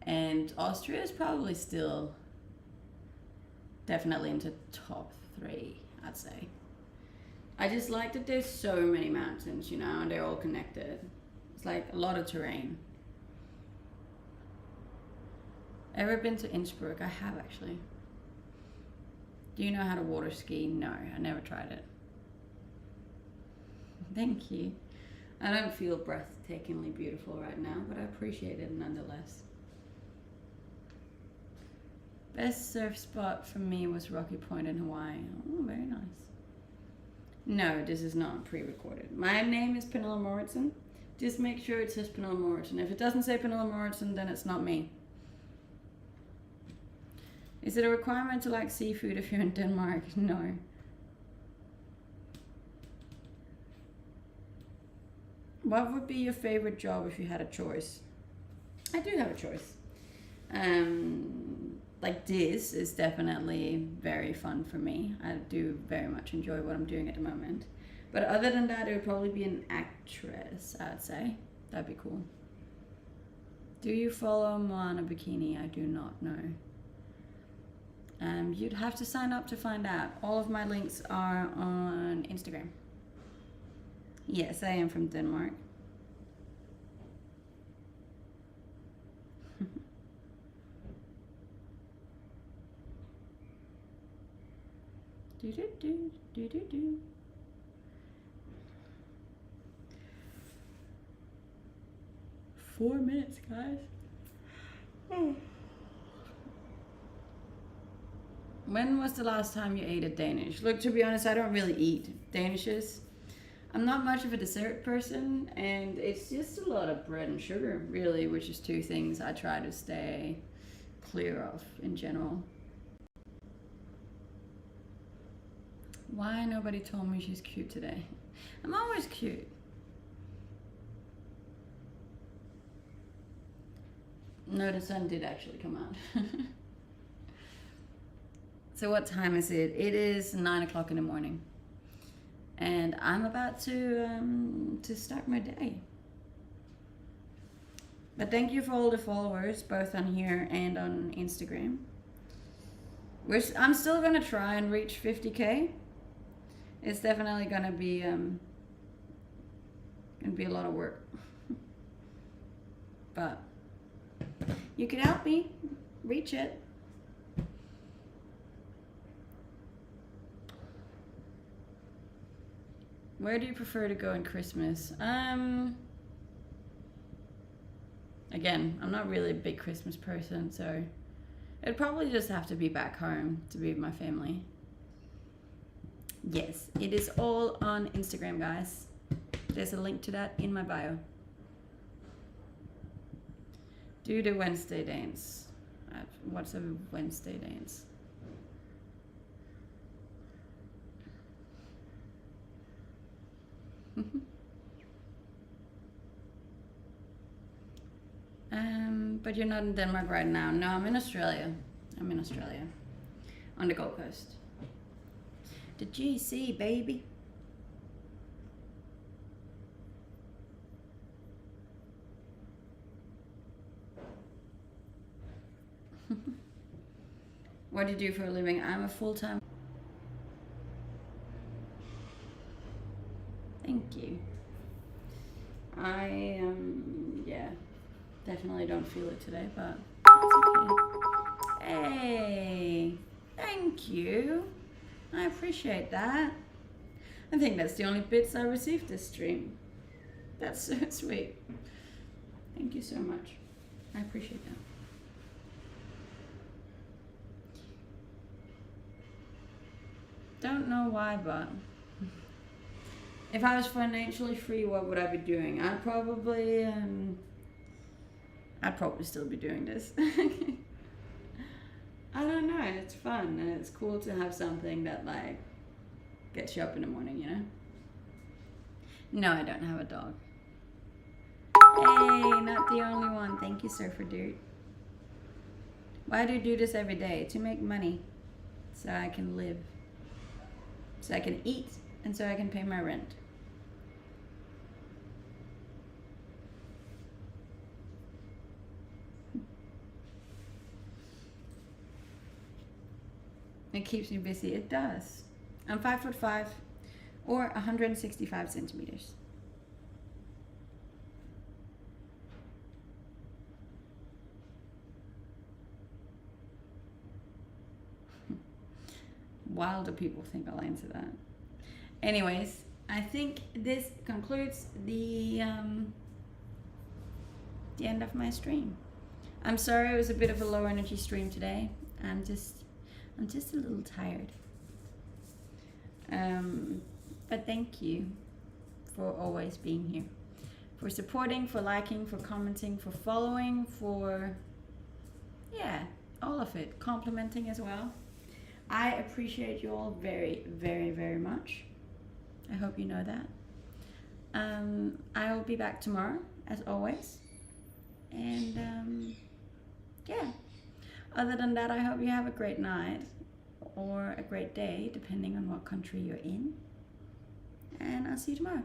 And Austria is probably still definitely into top 3, I'd say. I just like that there's so many mountains, you know, and they're all connected. It's like a lot of terrain. Ever been to Innsbruck? I have, actually. Do you know how to water ski? No, I never tried it. Thank you. I don't feel breathtakingly beautiful right now, but I appreciate it nonetheless. Best surf spot for me was Rocky Point in Hawaii. Oh, very nice. No, this is not pre-recorded. My name is Pernilla Moritzen. Just make sure it says Pernilla Moritzen. If it doesn't say Pernilla Moritzen, then it's not me. Is it a requirement to like seafood if you're in Denmark? No. What would be your favorite job if you had a choice? I do have a choice. Like, this is definitely very fun for me. I do very much enjoy what I'm doing at the moment. But other than that, it would probably be an actress, I'd say. That'd be cool. Do you follow Moana Bikini? I do not know. You'd have to sign up to find out. All of my links are on Instagram. Yes, I am from Denmark. Do. 4 minutes, guys. When was the last time you ate a Danish? Look, to be honest, I don't really eat Danishes. I'm not much of a dessert person, and it's just a lot of bread and sugar, really, which is two things I try to stay clear of in general. Why nobody told me she's cute today? I'm always cute. No, the sun did actually come out. So what time is it? It is 9 o'clock in the morning. And I'm about to start my day. But thank you for all the followers, both on here and on Instagram. I'm still gonna try and reach 50K. It's definitely gonna be a lot of work. But you can help me reach it. Where do you prefer to go in Christmas? Again, I'm not really a big Christmas person, so it'd probably just have to be back home to be with my family. Yes, it is all on Instagram, guys. There's a link to that in my bio. Do the Wednesday dance. What's a Wednesday dance? But you're not in Denmark right now. No, I'm in Australia. I'm in Australia. On the Gold Coast. The GC, baby. What do you do for a living? I'm a full-time. Thank you. I yeah, definitely don't feel it today, but it's okay. Hey, thank you. I appreciate that. I think that's the only bits I received this stream. That's so sweet. Thank you so much. I appreciate that. Don't know why, but if I was financially free, what would I be doing? I'd probably still be doing this. I don't know. It's fun and it's cool to have something that like gets you up in the morning, you know? No, I don't have a dog. Hey, not the only one. Thank you, Surfer Dude. Why do you do this every day? To make money, so I can live, so I can eat, and so I can pay my rent. It keeps me busy. It does. I'm 5'5" or 165 centimeters. Wild do people think I'll answer that? Anyways, I think this concludes the end of my stream. I'm sorry it was a bit of a low energy stream today. I'm just a little tired. But thank you for always being here, for supporting, for liking, for commenting, for following, for, yeah, all of it, complimenting as well. I appreciate you all very, very, very much. I hope you know that. I will be back tomorrow, as always. And yeah, other than that, I hope you have a great night or a great day, depending on what country you're in. And I'll see you tomorrow.